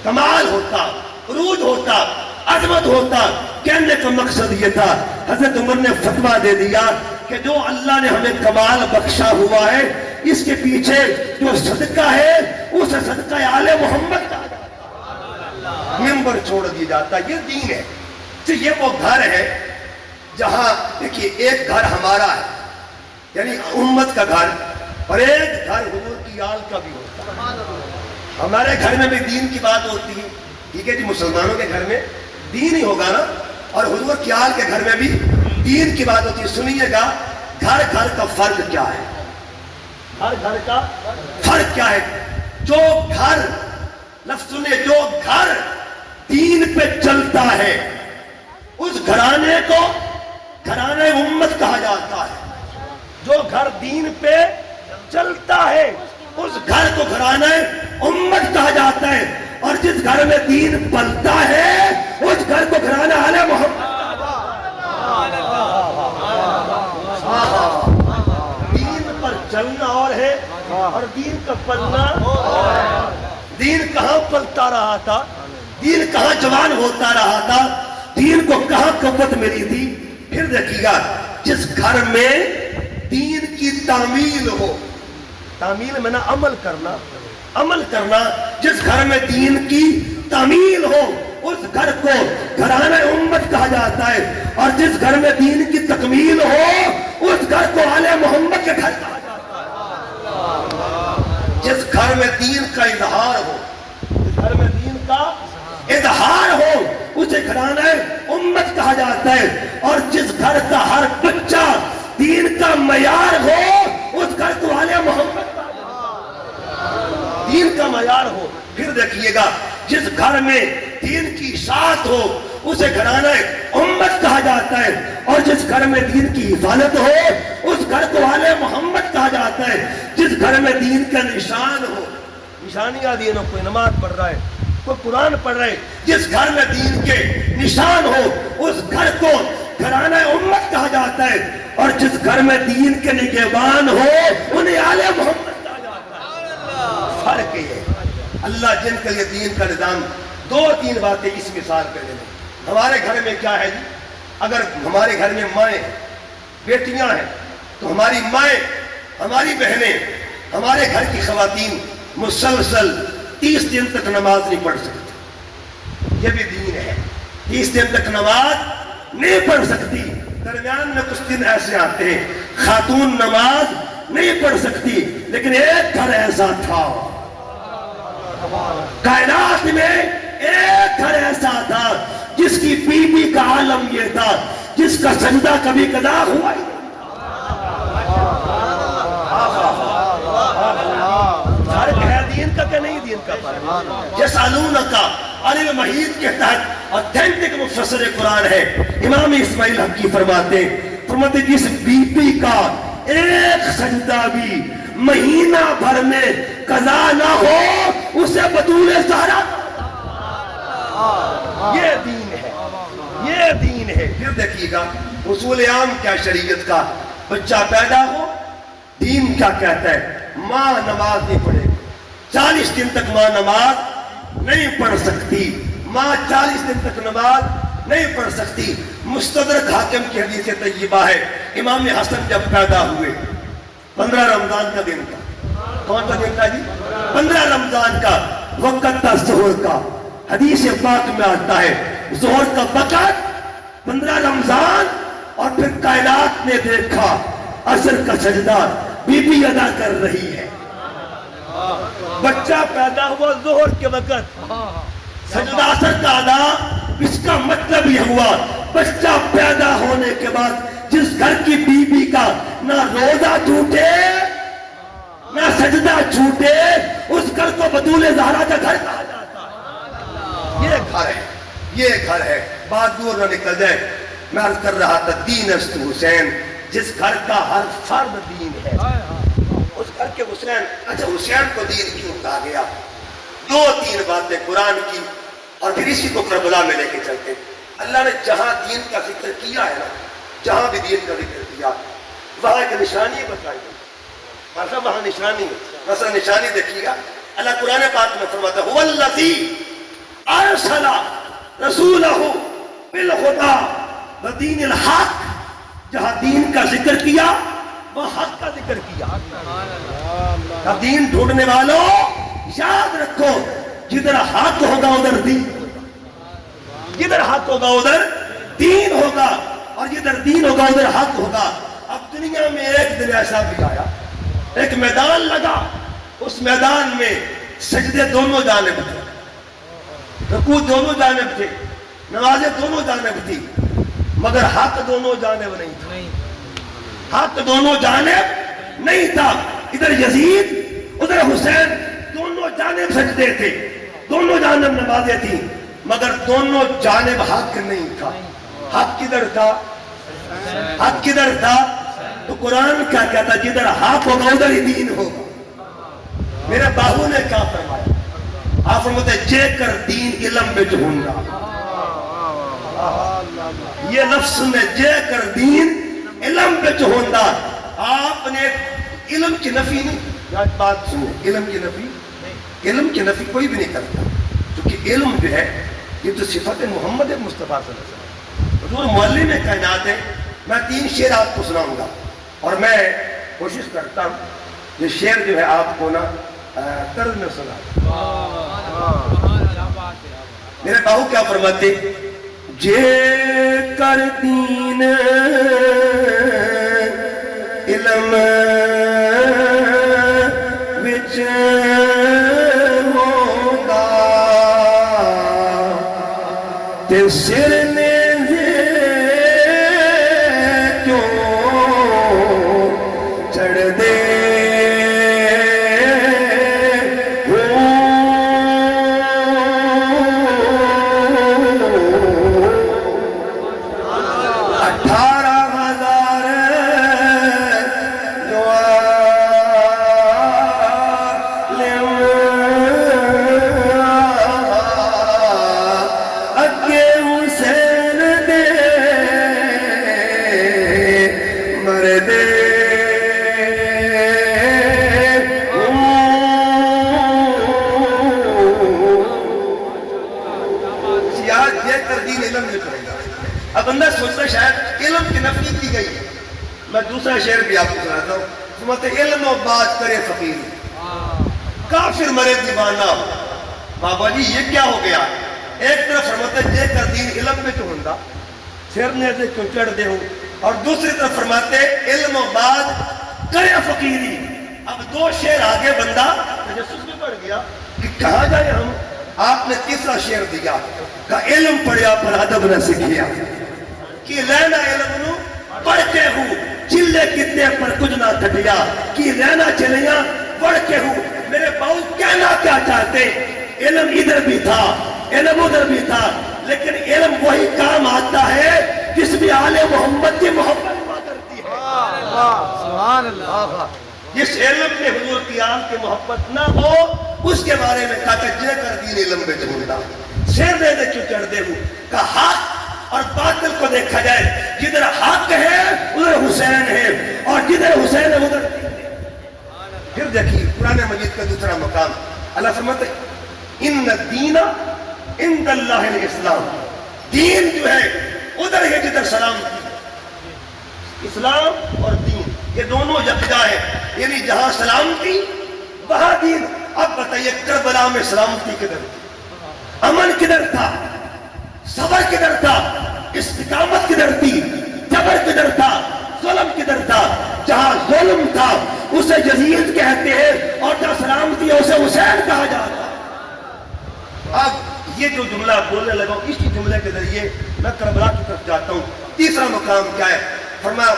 کمال ہوتا، عروج ہوتا، عظمت ہوتا۔ کہنے کا مقصد یہ تھا، حضرت عمر نے فتویٰ دے دیا کہ جو اللہ نے ہمیں کمال بخشا ہوا ہے، اس کے پیچھے جو صدقہ ہے اسے صدقہ آل محمد کا ممبر چھوڑ دیا جاتا۔ یہ دین ہے۔ تو یہ وہ گھر ہے جہاں دیکھیے ایک گھر ہمارا ہے، یعنی امت کا گھر، اور ایک گھر حضور کی آل کا بھی ہوتا ہے۔ ہمارے گھر میں بھی دین کی بات ہوتی ہے، ٹھیک ہے جی، مسلمانوں کے گھر میں دین ہی ہوگا نا، اور حضور کی آل کے گھر میں بھی دین کی بات ہوتی ہے۔ سنیے گا، گھر گھر کا فرق کیا ہے؟ ہر گھر کا فرق کیا ہے؟ جو گھر، لفظ سنیں، جو گھر دین پہ چلتا ہے اس گھرانے کو گھرانے امت کہا جاتا ہے۔ جو گھر دین پہ چلتا ہے اس گھر کو گھرانے امت کہا جاتا ہے، اور جس گھر میں دین پلتا ہے چلنا اور ہے اور دین کا پلنا دین کہاں پلتا رہا تھا، دین کہاں جوان ہوتا رہا تھا، دین کو کہاں قوت ملی تھی. پھر دیکھیے گا جس گھر میں دین کی تعمیل ہو، تعمیل میں نا عمل کرنا، عمل کرنا، جس گھر میں دین کی تعمیل ہو اس گھر کو گھرانہ امت کہا جاتا ہے، اور جس گھر میں دین کی تکمیل ہو اس گھر کو آل محمد کے گھر کہا جاتا ہے. جس گھر میں دین کا اظہار ہو، جس گھر میں دین کا اظہار ہو اسے گھرانہ امت کہا جاتا ہے، اور جس گھر کا ہر بچہ دین کا معیار ہو اس گھر کو آل محمد کہا جاتا ہے. دین کا معیار ہو. پھر دیکھیے گا جس گھر میں دین کی اشاعت ہو اسے گھرانہ امت کہا جاتا ہے، اور جس گھر میں دین کی حفاظت ہو اس گھر کو آل محمد کہا جاتا ہے. جس گھر میں دین کا نشان ہو، نشانیاں دین ہو، کوئی نماز پڑھ رہا ہے، کوئی قرآن پڑھ رہے، جس گھر میں دین کے نشان ہو اس گھر کو گھرانہ امت کہا جاتا ہے، اور جس گھر میں دین کے نگہبان ہو انہیں آل محمد کہا جاتا ہے. فرق یہ ہے اللہ جن کے لیے دین کا نظام. دو تین باتیں اس مثال پہ لے لیں. ہمارے گھر میں کیا ہے جی، اگر ہمارے گھر میں مائیں ہیں، بیٹیاں ہیں، تو ہماری مائیں، ہماری بہنیں، ہمارے گھر کی خواتین مسلسل 30 دن تک نماز نہیں پڑھ سکتی. یہ بھی دین ہے. 30 دن تک نماز نہیں پڑھ سکتی. درمیان میں کچھ دن ایسے آتے ہیں خاتون نماز نہیں پڑھ سکتی. لیکن ایک گھر ایسا تھا کائنات میں، ایک گھر ایسا تھا جس کی بیوی کا عالم یہ تھا جس کا سجدہ کبھی قضا ہوا ہی نہیں. فرق ہے دین کا کہ نہیں دین کا فرق. یسألونک عن المحیط کے تحت اوتھینٹک مفسر قرآن ہے امام اسماعیل حقی فرماتے جس بیوی کا ایک سجدہ بھی مہینہ بھر میں قضا نہ ہو اسے بطول زہرا. یہ دین ہے، یہ دین ہے. پھر دیکھیے گا اصول عام کیا شریعت کا. بچہ پیدا ہو، دین کیا کہتا ہے، ماں نماز نہیں پڑھے گی. 40 دن تک ماں نماز نہیں پڑھ سکتی. ماں 40 دن تک نماز نہیں پڑھ سکتی. مستدرک حاکم کی حدیث طیبہ ہے امام حسن جب پیدا ہوئے 15 رمضان کا دن تھا. کون سا دن تھا جی؟ 15 رمضان کا وقت تھا ظہر کا. حدیث پاک میں آتا ہے ظہر کا وقت 15 رمضان، اور پھر کائنات نے دیکھا عصر کا سجدہ بی بی ادا کر رہی ہے. بچہ پیدا ہوا ظہر کے وقت، سجدہ عصر کا ادا. اس کا مطلب یہ ہوا بچہ پیدا ہونے کے بعد جس گھر کی بی بی کا نہ روزہ چھوٹے نہ سجدہ چھوٹے اس گھر کو بطول زہرا کا گھر کہا جاتا ہے. یہ گھر ہے، یہ گھر ہے. بات دور نہ نکل جائے. میں عرض کر رہا تھا دین است حسین. جس گھر کا ہر فرد دین ہے اس گھر کے حسین. اچھا حسین کو دین کیوں کہا گیا؟ دو تین باتیں قرآن کی اور پھر اسی کو کربلا میں لے کے چلتے. اللہ نے جہاں دین کا ذکر کیا ہے نا، جہاں بھی دین کا ذکر کیا وہاں ایک نشانی بتائی گئی. مطلب وہاں نشانی ہے. مثلا نشانی دیکھیے گا اللہ قرآن پاک میں فرماتا ہے هو الذی ارسل رسولہ بالہدی ودین الحق. جہاں دین کا ذکر کیا وہاں حق کا ذکر کیا. دین ڈھونڈنے والوں یاد رکھو جدھر حق ہوگا ادھر دین، جدھر حق ہوگا ادھر دین ہوگا، اور جدھر دین ہوگا ادھر حق ہوگا. اب دنیا میں ایک دن ایسا بھی آیا، ایک میدان لگا، اس میدان میں سجدے دونوں جانب تھے، رکوع دونوں جانب تھے، نمازیں دونوں جانب تھی، مگر حق دونوں جانب نہیں تھا. حق دونوں جانب نہیں تھا. ادھر یزید ادھر حسین، دونوں جانب سجدے تھے، دونوں جانب نمازیں تھیں، مگر دونوں جانب حق نہیں تھا. حق کدھر تھا؟ حق کدھر تھا؟ تو قرآن کیا کہتا؟ جدھر حق ہوگا ادھر ہی دین ہوگا. میرے باہو نے کیا فرمایا؟ آپ فرماتے ہیں جے کر دین علم بچ ہونگا. یہ لفظ میں جے کر دین علم بچ ہونگا. آپ نے علم کی نفی نہیں، آج بات سنیں، علم کی نفی، علم کی نفی کوئی بھی نہیں کرتا، کیونکہ علم جو ہے یہ تو صفت محمد مصطفیٰ صلی اللہ علیہ وسلم، حضور معلم کائنات ہے۔ میں 3 شعر آپ کو سناؤں گا، اور میں کوشش کرتا ہوں یہ شعر جو ہے آپ کو نا طرز میں سنا دوں۔ میرے باہو کیا فرماتے، جے کر دین علم وچ ہوگا تے سر نے کیوں چڑھ دے دوسرا شعر بھی آپ کو سناتا ہوں، سمت علم و بات کرے فقیر، کافر مرے دیوانہ۔ بابا جی یہ کیا ہو گیا؟ ایک طرف فرماتے جے کر دین علم میں تو ہندا سر نے سے کیوں چڑھ دے ہوں، اور دوسری طرف فرماتے علم و بات کرے فقیری۔ اب 2 شعر آگے بندہ تجسس میں پڑ گیا کہ کہاں جائے ہم؟ آپ نے تیسرا شعر دیا کہ علم پڑھیا پر ادب نہ سکھیا، کہ لینا علم نو پڑھتے ہوں چلے کتنے پر کچھ نہ کھٹیا، کی رہنا چلیاں پڑھ کے ہوں۔ میرے باؤ کہنا کیا چاہتے، علم ادھر بھی تھا علم ادھر بھی تھا، لیکن علم وہی کام آتا ہے جس میں آل محمد کی محبت ہوا کرتی ہے۔ سبحان اللہ۔ جس علم میں حضور کی آل کی محبت نہ ہو اس کے بارے میں کہا کہ جے کر دین علم میں چھوڑنا، سر دے دے کیوں چڑھ دے ہوں، کہ حق اور باطل کو دیکھا جائے، جدھر حق ہے ادھر حسین ہے، اور جدھر حسین ہے ادھر دین ہے۔ پھر دیکھیے قرآن مجید کا دوسرا مقام، اللہ فرماتا ہے ان الدین عند اللہ الاسلام، دین جو ہے ادھر ہے جدھر سلامتی، اسلام اور دین یہ دونوں یکجا ہے، یعنی جہاں سلامتی وہاں دین۔ اب بتائیے کربلا میں سلامتی کدھر تھی، امن کدھر تھا، صبر کدھر تھا، استقامت کدھر تھی، جبر کدھر تھا، ظلم کدھر تھا؟ جہاں ظلم تھا اسے یزید کہتے ہیں، اور جہاں سلامتی ہے اسے حسین کہا جاتا ہے۔ اب یہ جو جملہ بولنے لگا اسی جملے کے ذریعے میں کربلا کی طرف جاتا ہوں۔ تیسرا مقام کیا ہے؟ فرمایا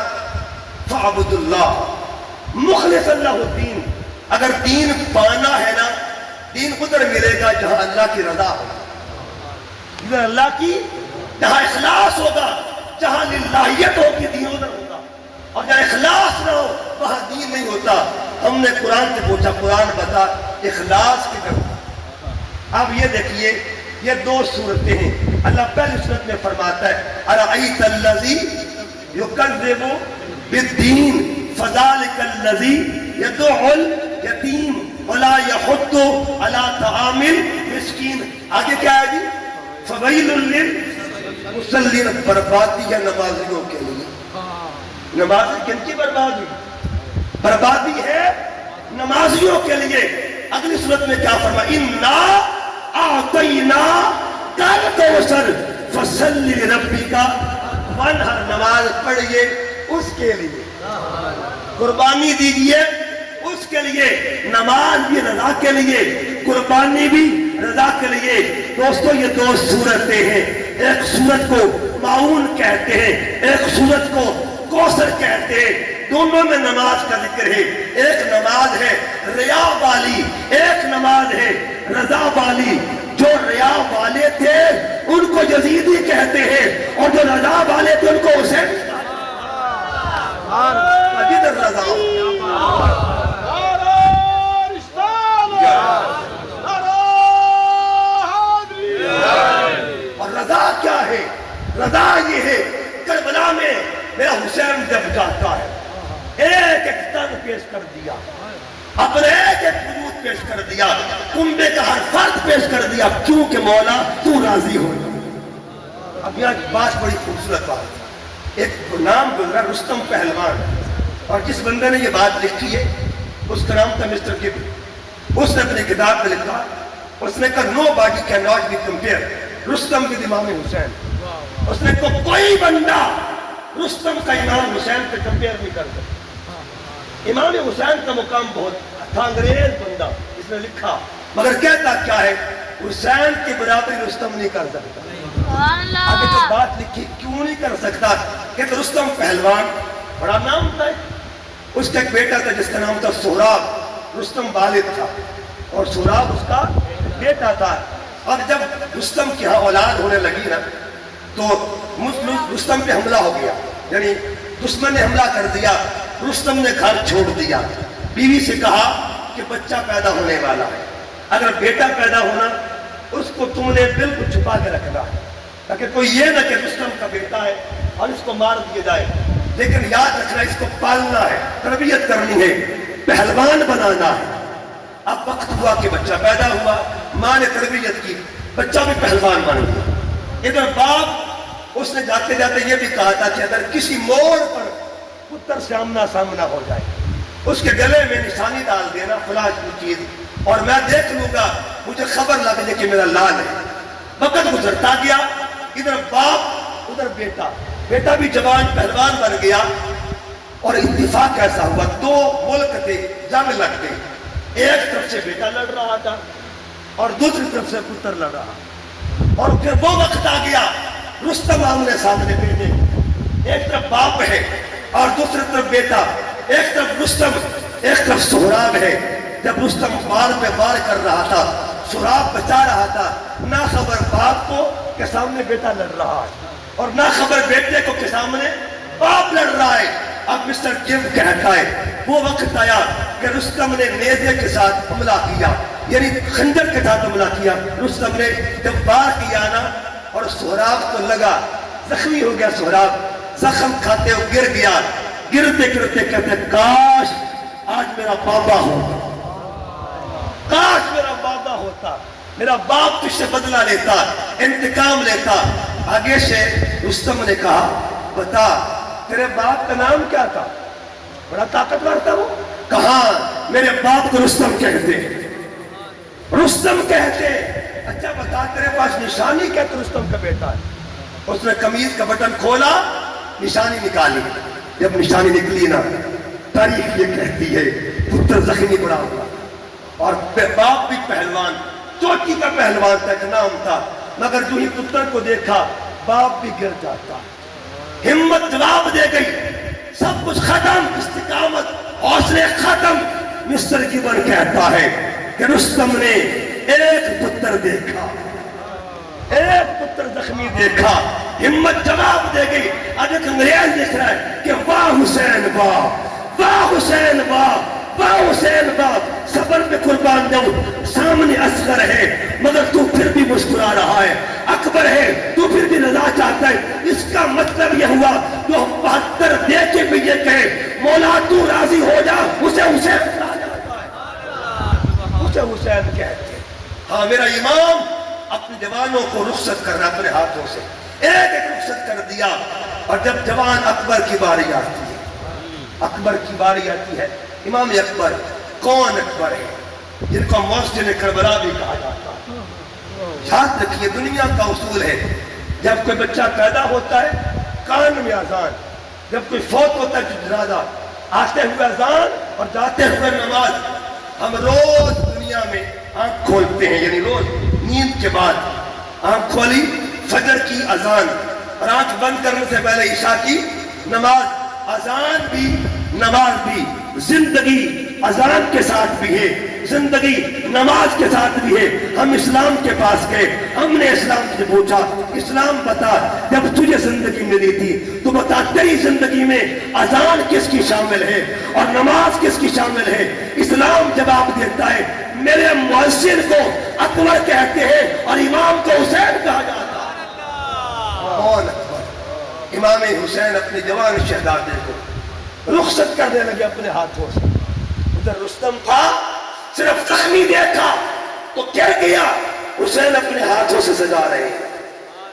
فَعْبُدُ اللَّهَ مُخْلِصًا لَهُ الدِّينَ۔ اگر دین پانا ہے نا، دین ادھر ملے گا جہاں اللہ کی رضا ہوگا، جہاں اللہ کی، جہاں اخلاص ہوگا، جہاں للہیت ہوگی دین ادھر ہوگا، اور جہاں اخلاص نہ ہو وہاں دین نہیں ہوتا۔ ہم نے قرآن سے پوچھا، قرآن بتا اخلاص کدھر ہوگا؟ اب یہ دیکھیے یہ 2 صورتیں ہیں۔ اللہ پہلی صورت میں فرماتا ہے اَرَأَيْتَ الَّذِي يُكَذِّبُ بِالدِّينِ فَذَلِكَ الَّذِي يَدُعُّ الْيَتِيمَ وَلَا يَحُضُّ عَلَىٰ طَعَامِ الْمِسْكِينِ۔ آگے کیا ہے جی؟ فَوَيْلٌ لِلْمُصَلِّينَ، بربادی ہے نمازیوں کے لیے۔ نمازی کن کی بربادی؟ بربادی ہے نمازیوں کے لیے۔ اگلی صورت میں کیا فرمایا؟ اِنَّا أَعْطَيْنَاكَ الْكَوْثَرَ فَصَلِّ لِرَبِّكَ وَانْحَرْ، نماز پڑھیے اس کے لیے، قربانی دیجئے اس کے لیے، نماز بھی رضا کے لیے، قربانی بھی رضا کے لیے۔ دوستو یہ 2 صورتیں ہیں، ایک صورت کو معون کہتے ہیں، ایک صورت کو کوثر کہتے ہیں، دونوں میں نماز کا ذکر ہے۔ ایک نماز ہے ریا والی، ایک نماز ہے رضا والی۔ جو ریا والے تھے ان کو یزیدی کہتے ہیں، اور جو رضا والے تھے ان کو حسین جدھر رضا اور رضا کیا ہے؟ رضا یہ ہے کربلا میں میرا حسین جب جاتا ہے، ایک ایک تن کے پیش کر دیا، اپنے ایک ایک وجود پیش کر دیا، کنبے کا ہر فرد پیش کر دیا، کیونکہ مولا تو راضی ہو۔ اب یہاں بات بڑی خوبصورت بات ہے، ایک نام گزرا رستم پہلوان، اور جس بندے نے یہ بات لکھی ہے اس کا نام تھا مسٹر گبن۔ اس نے اپنی کتاب میں لکھا، اس نے کہا nobody can not be compare Rustam with Imam Hussain. اس نے کہا کوئی بندہ رستم کا امام حسین سے کمپیئر نہیں کر سکتا۔ امام حسین کا مقام بہت تھا، انگریز بندہ اس نے لکھا، مگر کہتا کیا ہے، حسین کی برابری رستم نہیں کر سکتا۔ اب جو بات لکھی کیوں نہیں کر سکتا، کہ رستم پہلوان بڑا نام تھا، اس کا ایک بیٹا تھا جس کا نام تھا سہراب، رستم والد تھا اور سہراب اس کا بیٹا تھا۔ اور جب رستم کی اولاد ہونے لگی نا تو رستم پہ حملہ ہو گیا، یعنی دشمن نے حملہ کر دیا، رستم نے گھر چھوڑ دیا، بیوی سے کہا کہ بچہ پیدا ہونے والا ہے، اگر بیٹا پیدا ہونا اس کو تم نے بالکل چھپا کے رکھنا ہے، تاکہ کوئی یہ نہ کہ رستم کا بیٹا ہے اور اس کو مار دیا جائے، لیکن یاد رکھنا اس کو پالنا ہے، تربیت کرنی ہے، پہلوان بنانا ہے۔ اب وقت ہوا کہ بچہ پیدا ہوا، ماں نے تربیت کی، بچہ بھی پہلوان بن گیا۔ ادھر باپ اس نے جاتے جاتے یہ بھی کہا تھا کہ اگر کسی موڑ پر پتر سے آمنا سامنا ہو جائے اس کے گلے میں نشانی ڈال دینا فلاں چیز، اور میں دیکھ لوں گا، مجھے خبر لگ جائے کہ میرا لال ہے۔ وقت گزرتا گیا، ادھر باپ ادھر بیٹا، بیٹا بھی جوان پہلوان بن گیا، اور اتفاق ایسا ہوا دو ملک تھے، جنگ لگ گئی، ایک طرف سے بیٹا لڑ رہا تھا اور دوسری طرف سے پتر لڑ رہا، اور پھر وہ وقت آ گیا رستم آمنے سامنے بیٹے، ایک طرف باپ ہے اور دوسری طرف بیٹا، ایک طرف رستم ایک طرف سہراب ہے۔ جب رستم بار پہ بار کر رہا تھا، سہراب بچا رہا تھا، نہ خبر باپ کو کہ سامنے بیٹا لڑ رہا ہے، اور نہ خبر بیٹے کو کہ سامنے باپ لڑ رہا ہے۔ اب مسٹر گبن کہتا ہے وہ وقت آیا کہ رستم نے نیزے کے ساتھ حملہ کیا، یعنی خنجر کے ساتھ حملہ کیا۔ رستم نے جب وار کیا نا اور سہراب کو لگا، زخمی ہو گیا سہراب، زخم کھاتے ہوئے گر گیا، گرتے گرتے کہتے کاش آج میرا بابا ہوتا، کاش میرا بابا ہوتا، میرا باپ تجھ سے بدلہ لیتا، انتقام لیتا۔ آگے سے رستم نے کہا بتا تیرے باپ کا نام کیا تھا؟ بڑا طاقتور تھا وہ۔ کہاں؟ میرے باپ کو رستم کہتے، رستم کہتے۔ اچھا بتا تیرے پاس نشانی کیا؟ تو رستم کا بیٹا ہے۔ اس نے قمیض کا بٹن کھولا، نشانی نکالی، جب نشانی نکلی نا تاریخ یہ کہتی ہے پتر زخمی پڑا ہوا، اور باپ بھی پہلوان، چوٹی کا پہلوان تھا، ایک نام تھا، مگر جو ہی پتر کو دیکھا باپ بھی گر جاتا، ہمت جواب دے گئی، سب کچھ ختم، استقامت، حوصلے ختم۔ مسٹر گبن کہتا ہے کہ رستم نے ایک پتر دیکھا، ایک پتر زخمی دیکھا، ہمت جواب دے گئی۔ اب ایک انگریز دیکھ رہا ہے کہ واہ حسین واہ، واہ حسین واہ، واہ حسین واہ، صبر پہ قربان جاؤں، سامنے اصغر ہے مگر تو پھر بھی مسکرا رہا ہے، اکبر ہے تو پھر بھی رضا چاہتا ہے۔ اس کا مطلب یہ ہوا جو 72 دے کے بھی یہ کہے مولا تو راضی ہو جا، اسے حسین کہا جاتا ہے، اسے حسین کہتے ہیں۔ ہاں میرا امام اپنے جوانوں کو رخصت کر رہا اپنے ہاتھوں سے، ایک ایک رخصت کر دیا، اور جب جوان اکبر کی باری آتی ہے، اکبر کی باری آتی ہے، امام اکبر کون اکبر ہے جن کو محسن کربلا بھی کہا جاتا ہے؟ یاد رکھیے دنیا کا اصول ہے، جب کوئی بچہ پیدا ہوتا ہے کان میں اذان، جب کوئی فوت ہوتا ہے جنازہ، آتے ہوئے اذان اور جاتے ہوئے نماز۔ ہم روز دنیا میں آنکھ کھولتے ہیں، یعنی روز نیند کے بعد آنکھ کھولی، فجر کی اذان، اور آنکھ بند کرنے سے پہلے عشاء کی نماز۔ اذان بھی نماز بھی، زندگی اذان کے ساتھ بھی ہے، زندگی نماز کے ساتھ بھی ہے۔ ہم اسلام کے پاس گئے، ہم نے اسلام سے پوچھا اسلام بتا جب تجھے زندگی ملی تھی تو بتا تیری زندگی میں اذان کس کی شامل ہے اور نماز کس کی شامل ہے؟ اسلام جواب دیتا ہے میرے مؤذن کو اکبر کہتے ہیں اور امام کو حسین کہا جاتا ہے۔ کون اکبر؟ امام حسین اپنے جوان شہزادے کو رخصت کرنے لگے اپنے ہاتھوں سے، ادھر رستم تھا، صرف زخمی دیکھا تو کیا گیا، حسین اپنے ہاتھوں سے سجا رہے ہیں۔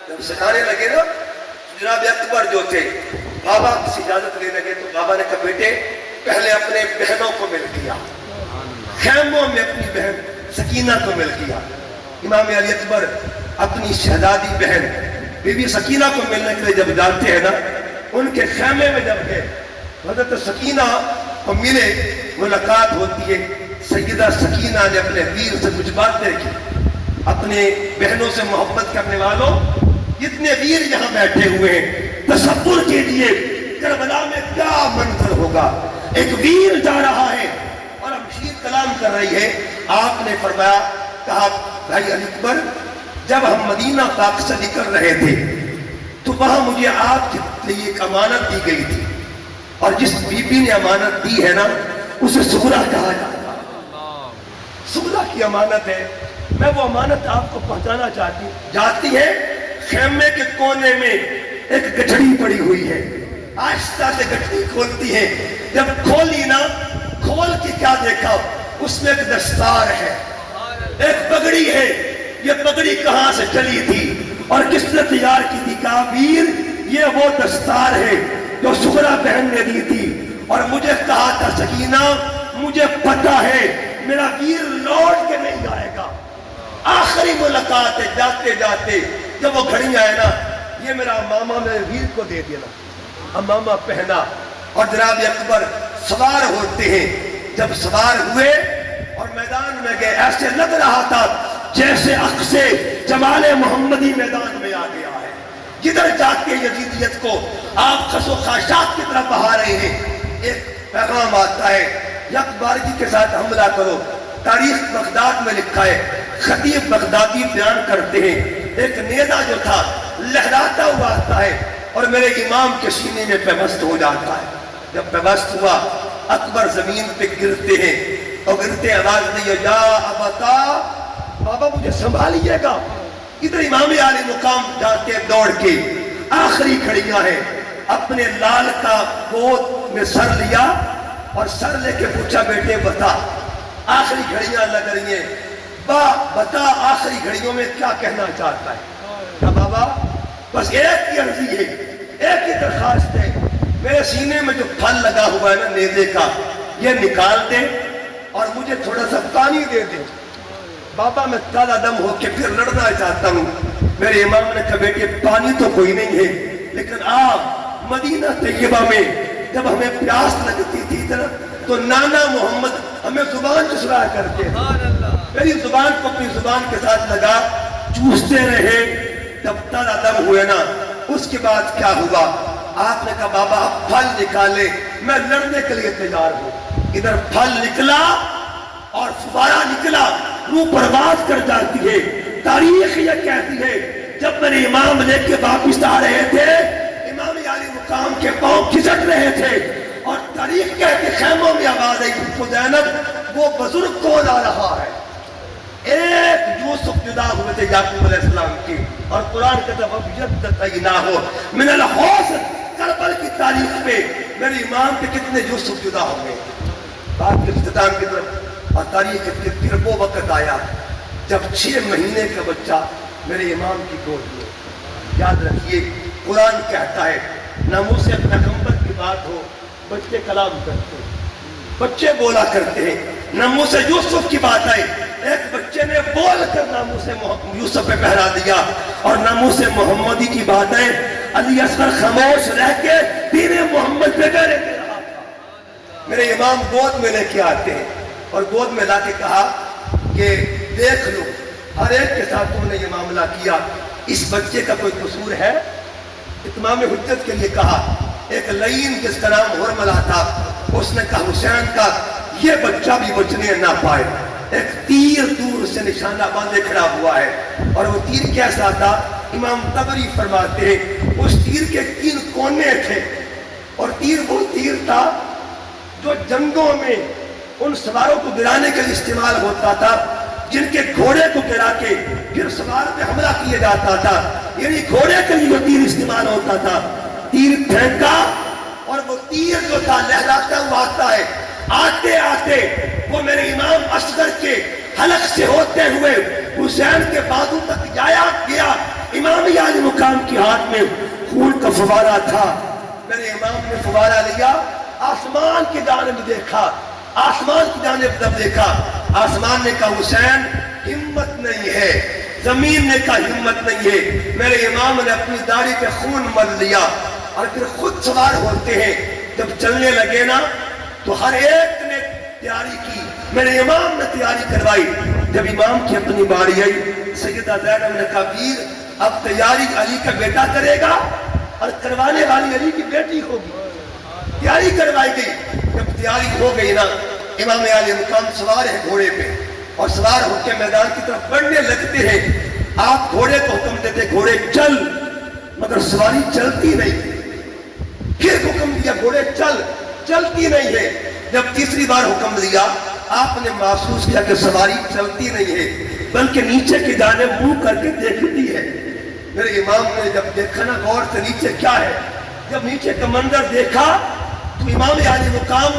جب سجانے لگے نا، جناب اکبر جو تھے بابا سے اجازت لے لگے تو بابا نے کہا بیٹے پہلے اپنے بہنوں کو مل کیا، خیموں میں اپنی بہن سکینہ کو مل کیا۔ امام علی اکبر اپنی شہزادی بہن بی بی سکینہ کو ملنے کے لیے جب جاتے ہیں نا، ان کے خیمے میں جب گئے حضرت سکینہ کو ملے، ملاقات ہوتی ہے، سیدہ سکینہ نے اپنے ویر سے کچھ باتیں کی، اپنے بہنوں سے محبت کرنے والوں جتنے ویر یہاں بیٹھے ہوئے ہیں تصور کیجئے کربلا میں کیا منظر ہوگا۔ ایک ویر جا رہا ہے اور شیر کلام کر رہی ہے، آپ نے فرمایا، کہا بھائی علی اکبر جب ہم مدینہ پاک سے نکل رہے تھے تو وہاں مجھے آپ کے لیے ایک امانت دی گئی تھی، اور جس بی بی نے امانت دی ہے نا اسے سغرا کہا جاتا ہے، سغرا کی امانت ہے، میں وہ امانت آپ کو پہنچانا چاہتی ہوں۔ جاتی ہے، خیمے کے کونے میں ایک گٹھڑی پڑی ہوئی ہے، آہستہ سے گٹھڑی کھولتی ہے، جب کھولی نا، کھول کے کیا دیکھا، اس میں ایک دستار ہے، ایک پگڑی ہے، یہ پگڑی کہاں سے چلی تھی اور کس نے تیار کی تھی؟ کہا ویر یہ وہ دستار ہے جو سغرا بہن نے دی تھی، اور مجھے کہا تھا سکینہ مجھے پتا ہے میرا ویر لوٹ کے نہیں آئے گا، آخری ملاقات ہے، جاتے جاتے جب وہ گھڑی آئے نا، یہ میرا ماما میرے ویر کو دے دینا، ماما پہنا، اور جناب اکبر سوار ہوتے ہیں، جب سوار ہوئے اور میدان میں گئے، ایسے لگ رہا تھا جیسے عکس جمال محمدی میدان میں آ گیا ہے، جدھر جاتے یزیدیت کو آپ خس و خاشاک کی طرف بہا رہے ہیں، ایک پیغام آتا ہے یک بارگی کے ساتھ حملہ کرو۔ تاریخ بغداد میں لکھا ہے، خطیب بغدادی بیان کرتے ہیں، ایک نیزہ جو تھا لہراتا ہوا آتا ہے اور میرے امام کے سینے میں پیوست ہو جاتا ہے، جب پیوست ہوا اکبر زمین پہ گرتے ہیں اور گرتے آواز دی یا ابتا، بابا مجھے سنبھالیے گا۔ ادھر امام عالی مقام جاتے ہیں دوڑ کے، آخری کھڑیاں ہیں، اپنے لال کا گود میں سر لیا اور سر لے کے پوچھا بیٹے بتا، آخری گھڑیاں لگ رہی ہیں، بتا آخری گھڑیوں میں کیا کہنا چاہتا ہے؟ کہا بابا بس ایک ہی عرضی ہے، ایک ہی درخواست ہے، میرے سینے میں جو پھل لگا ہوا ہے نا نیزے کا، یہ نکال دے اور مجھے تھوڑا سا پانی دے دے، بابا میں تازہ دم ہو کے پھر لڑنا چاہتا ہوں۔ میرے امام نے کہا بیٹے پانی تو کوئی نہیں ہے، لیکن آپ مدینہ طیبہ میں جب ہمیں پیاس لگتی تھی تو نانا محمد ہمیں زبان چسرایا کرتے ہیں، میری زبان کو اپنی زبان کے ساتھ لگا، چوستے رہے، جب تازہ دم ہوئے نا، اس کے بعد کیا ہوا؟ آپ نے کہا بابا آپ پھل نکالے، میں لڑنے کے لیے تیار ہوں۔ ادھر پھل نکلا اور فوارہ نکلا، روح پرواز کر جاتی ہے۔ تاریخ یہ کہتی ہے جب میرے امام لے کے واپس آ رہے تھے، امام عالی مقام کے پاؤں کھسٹ رہے تھے، اور تاریخ کہتی خیموں میں آواز آئی زینب وہ بزرگ کون آ رہا ہے؟ ایک یوسف جدا ہوئے تھے یعقوب علیہ السلام کی، اور قرآن کہتا ہے وَبْيَدَّتَيْنَاهُ مِنَ الْحُسْنِ، کربل کی تاریخ میں میرے امام کے کتنے یوسف جدا ہو گئے۔ بات کے اختتام کی طرف، اور تاریخ کے پھر وہ وقت آیا جب 6 مہینے کا بچہ میرے امام کی گود میں۔ یاد رکھیے قرآن کہتا ہے نہ منہ سے پیغمبر کی بات ہو، بچے کلام کرتے ہیں، بچے بولا کرتے ہیں، نہ منہ سے یوسف کی بات آئی، ایک بچے نے بول کر نہ منہ سے یوسف پہ پہرا دیا، اور نہ منہ سے محمدی کی بات آئے، علی اصغر خاموش رہ کے دین محمد پہ پہرے دے رہا تھا۔ میرے امام گود میں لے کے آتے ہیں اور گود میں لا کے کہا کہ دیکھ لو ہر ایک کے ساتھ تم نے یہ معاملہ کیا، اس بچے کا کوئی قصور ہے؟ اتمام حجت کے لیے کہا، ایک لعین جس کا نام حرملہ تھا، اس نے کہا حسین کا یہ بچہ بھی بچنے نہ پائے، ایک تیر دور سے نشانہ باندھے کھڑا ہوا ہے، اور وہ تیر کیسا تھا؟ امام طبری فرماتے ہیں اس تیر کے 3 کونے تھے، اور تیر وہ تیر تھا جو جنگوں میں ان سواروں کو گرانے کے لیے استعمال ہوتا تھا جن کے گھوڑے کو گرا کے پھر سوار پہ حملہ کیا جاتا تھا، یعنی گھوڑے کے لیے وہ تیر استعمال ہوتا تھا۔ تیر پھینکا اور وہ تیر جو تھا لہراتا ہوا آتا ہے، آتے آتے وہ میرے امام اصغر کے حلق سے ہوتے ہوئے حسین کے بازو تک جایا گیا. امام عالی مقام کے ہاتھ میں خون کا فوارہ تھا. میرے امام نے فوارہ لیا, آسمان کی جانب دیکھا, آسمان کی جانب جب دیکھا, آسمان نے کہا حسین ہمت نہیں ہے, زمین نے کہا ہمت نہیں ہے. میرے امام نے اپنی داڑھی پہ خون مل لیا اور پھر خود سوار ہوتے ہیں. جب چلنے لگے نا تو ہر ایک نے تیاری کی, میرے امام نے تیاری کروائی. جب امام کی اپنی باری آئی, سیدہ زینب نے کہا ویر اب تیاری علی کا بیٹا کرے گا اور کروانے والی علی کی بیٹی ہوگی. تیاری کروائی گئی. جب تیاری ہو گئی نا, امام علی مقام سوار ہے گھوڑے پہ اور سوار ہو کے میدان کی طرف بڑھنے لگتے ہیں. آپ گھوڑے کو حکم دیتے گھوڑے چل, مگر سواری چلتی نہیں. پھر حکم دیا گھوڑے چل, چلتی نہیں ہے. جب تیسری بار حکم دیا آپ نے محسوس کیا کہ سواری چلتی نہیں ہے بلکہ نیچے کی جانب منہ کر کے دیکھتی ہے. میرے امام نے جب دیکھا نا غور سے نیچے کیا ہے, جب نیچے کا منظر دیکھا تو امام عالی مقام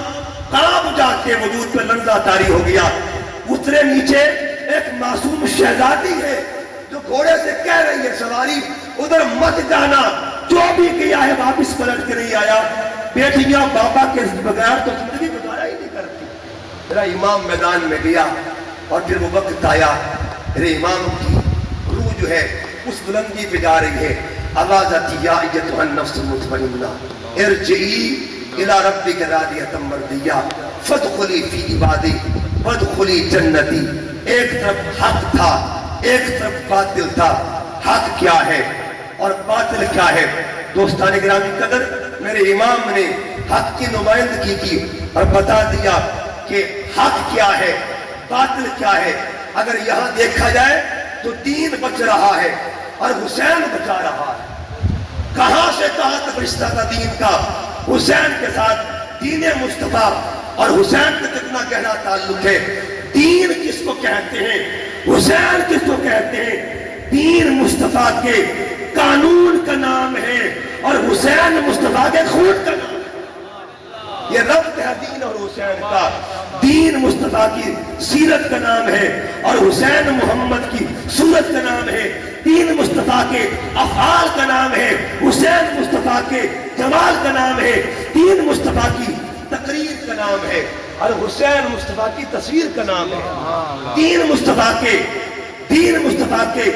کانپ جاتے, وجود پہ لرزہ طاری ہو گیا. اترے نیچے, ایک معصوم شہزادی ہے جو گھوڑے سے کہہ رہی ہے سواری ادھر مت جانا, جو بھی کیا ہے واپس پلٹ کے نہیں آیا. بیٹیاں بابا کے بغیر تو زندگی گزارا ہی نہیں کرتی. میرا امام میدان میں گیا اور پھر وہ وقت آیا, میرے امام کی روح جو ہے اس بلندی پہ جا رہی ہے. آواز آتی یا ایتھا النفس المطمئنہ ارجعی الی ربک راضیۃ مرضیہ فادخلی فی عبادی وادخلی جنتی. ایک طرف حق تھا, ایک طرف باطل تھا. حق کیا ہے اور باطل کیا ہے؟ دوستان گرامی قدر, میرے امام نے حق کی نمائندگی کی اور بتا دیا کہ حق کیا ہے, باطل کیا ہے. اگر یہاں دیکھا جائے تو دین بچ رہا ہے اور حسین بچا رہا ہے. کہاں سے کہاں تک رشتہ تھا دین کا, حسین کے ساتھ دین مصطفیٰ اور حسین کا کتنا گہرا تعلق ہے. دین کس کو کہتے ہیں, حسین کس کو کہتے ہیں؟ دین مصطفیٰ کے قانون کا نام ہے اور حسین مصطفیٰ کے خون کا نام ہے. یہ ربط ہے دین اور حسین کا. دین مصطفیٰ کی سیرت کا نام ہے اور حسین محمد کی سنت کا نام ہے. دین مصطفیٰ کے افعال کا نام ہے, حسین مصطفیٰ کے جمال کا نام ہے. دین مصطفیٰ کی تقریر کا نام ہے اور حسین مصطفیٰ کی تصویر کا نام ہے. دین مصطفیٰ کے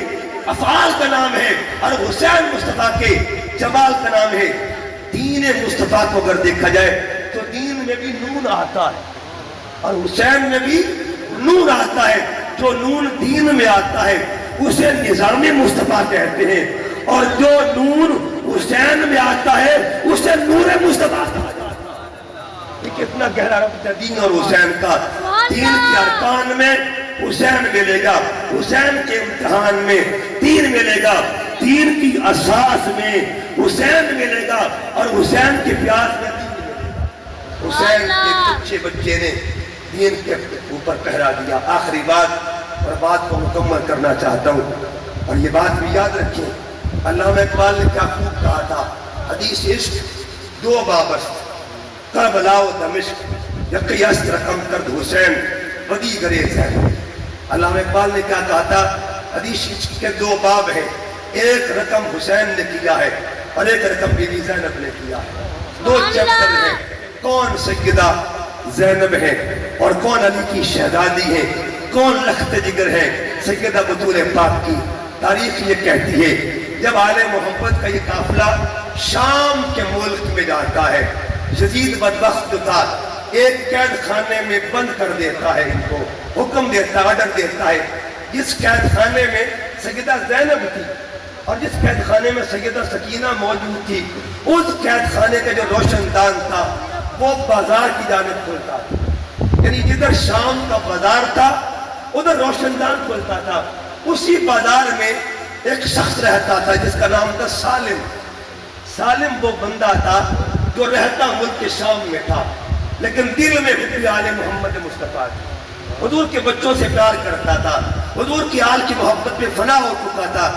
افعال کا نام ہے اور حسین مصطفیٰ کے جمال کا نام ہے. دین مصطفیٰ کو اگر دیکھا جائے تو دین میں بھی نون آتا ہے اور حسین میں بھی نون آتا ہے. جو نون دین میں آتا ہے اسے نظام مصطفیٰ کہتے ہیں اور جو نور حسین میں آتا ہے اسے نور مصطفیٰ کہا جاتا ہے. یہ کتنا گہرا ربط ہے دین اور حسین کا. دین کے ارکان میں حسین ملے گا, حسین کے امتحان میں دین ملے گا, دین کی اساس میں حسین ملے گا اور حسین کے پیاس میں دین ملے گا. حسین کے بچے نے دین کے اوپر پہرا دیا. آخری بات اور بات کو مکمل کرنا چاہتا ہوں اور یہ بات بھی یاد رکھیں, علامہ اقبال نے کیا خوب کہا تھا, حدیث عشق دو بابست کربلا و دمشق یقیست رقم کرد حسین بدی گریز ہے. علامہ اقبال نے کیا کہا تھا, حدیث عشق کے دو باب ہیں, ایک رقم حسین نے کیا ہے اور ایک رقم بی بی زینب نے کیا ہے. دو چیپٹر ہیں, کون سیدہ زینب ہے اور کون علی کی شہزادی ہے, کون لخت جگر ہے سیدہ بطول پاک کی. تاریخ یہ کہتی ہے جب آل محمد کا یہ قافلہ شام کے ملک میں جاتا ہے, یزید بدبخت جو تھا ایک قید خانے میں بند کر دیتا ہے, ان کو حکم دیتا ہے, آرڈر دیتا ہے. جس قید خانے میں سیدہ زینب تھی اور جس قید خانے میں سیدہ سکینہ موجود تھی, اس قید خانے کا جو روشن دان تھا وہ بازار کی جانب کھلتا تھا. یعنی جدھر شام کا بازار تھا ادھر روشن دان کھلتا تھا. اسی بازار میں ایک شخص رہتا تھا جس کا نام تھا سالم. سالم وہ بندہ تھا جو رہتا ملک کے شام میں تھا لیکن دل میں حب آل محمد مصطفیٰ تھی. حضور کے بچوں سے پیار کرتا تھا, حضور کی آل کی محبت میں فنا ہو چکا تھا.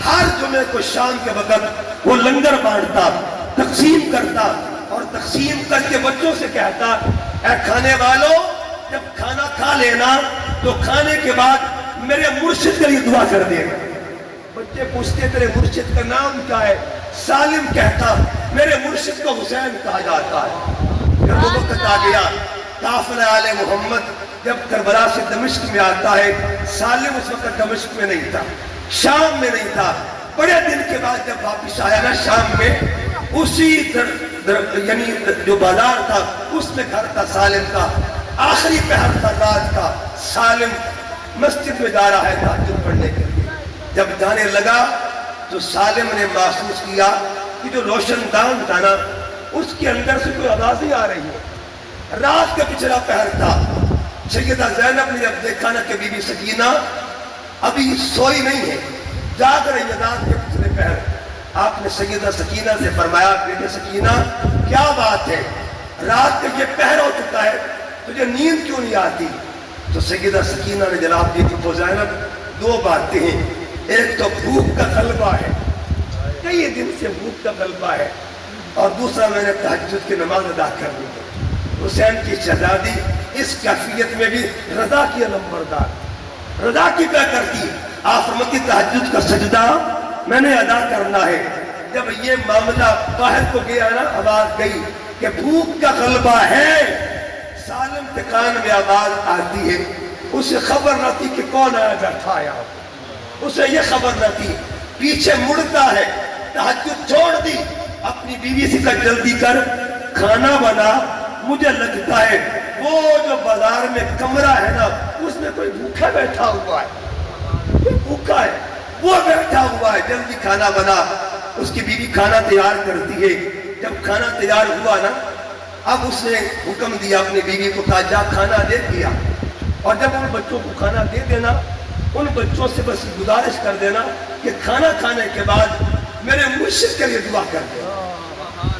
ہر جمعے کو شام کے وقت وہ لنگر بانٹتا, تقسیم کرتا اور تقسیم کر کے بچوں سے کہتا اے کھانے والوں، جب کھانا کھا لینا تو کھانے کے بعد میرے مرشد کے لیے دعا کر دینا۔ بچے پوچھتے تیرے مرشد کا نام کیا ہے؟ سالم کہتا میرے مرشد کو حسین کہا جاتا ہے۔ جب وہ وقت آ گیا، قافلہ آل محمد جب کربلا سے دمشق میں آتا ہے، سالم اس وقت دمشق میں نہیں تھا، شام میں نہیں تھا۔ بڑے دن کے بعد جب واپس آیا نا شام میں، اسی یعنی جو بازار تھا اس میں گھر تھا سالم کا، آخری پہر تھا رات کا، سالم مسجد میں جا رہا ہے تہجد پڑھنے کے لیے۔ جب جانے لگا تو سالم نے محسوس کیا کہ جو روشن دان تھا نا اس کے اندر سے کوئی آوازیں آ رہی ہے۔ رات کا پچھلا پہر تھا۔ سیدہ زینب نے جب دیکھا نا کہ بی بی سکینہ ابھی سوئی نہیں ہے، جاگ رہی ہے رات کے پچھلے پہر، آپ نے سیدہ سکینہ سے فرمایا بیٹے سکینہ کیا بات ہے، رات کا یہ پہر ہو چکا ہے، تجھے نیند کیوں نہیں آتی؟ تو سیدہ سکینہ نے جواب دیا کہ زینب دو باتیں ہیں، ایک تو بھوک کا غلبہ ہے، کئی دن سے بھوک کا غلبہ ہے، اور دوسرا میں نے تہجد کی نماز ادا کر دی۔ حسین کی شہزادی اس کیفیت میں بھی رضا کی نمبردار، رضا کی کیا کرتی؟ آپ فرماتی تہجد کا سجدہ میں نے ادا کرنا ہے۔ جب یہ معاملہ باہر کو گیا نا، آواز گئی کہ بھوک کا غلبہ ہے، سالم کے کان میں آواز آتی ہے، اسے خبر نہ تھی کہ کون آیا بیٹھا ہے، اسے یہ خبر نہ تھی، پیچھے مڑتا ہے، تہجد چھوڑ دی، اپنی بیوی سے کہا جلدی کر کھانا بنا، مجھے لگتا ہے وہ جو بازار میں کمرہ ہے نا اس میں کوئی بھوکا بیٹھا ہوا ہے، کوئی بھوکا ہے، وہ بیٹھا ہوا ہے، جلدی کھانا بنا۔ اس کی بیوی کھانا تیار کرتی ہے۔ جب کھانا تیار ہوا نا، اب اس نے حکم دیا اپنی بیوی کو، کہا جا کھانا دے دیا، اور جب ان بچوں کو کھانا دے دینا، ان بچوں سے بس گزارش کر دینا کہ کھانا کھانے کے بعد میرے مرشد کے لیے دعا کر دینا،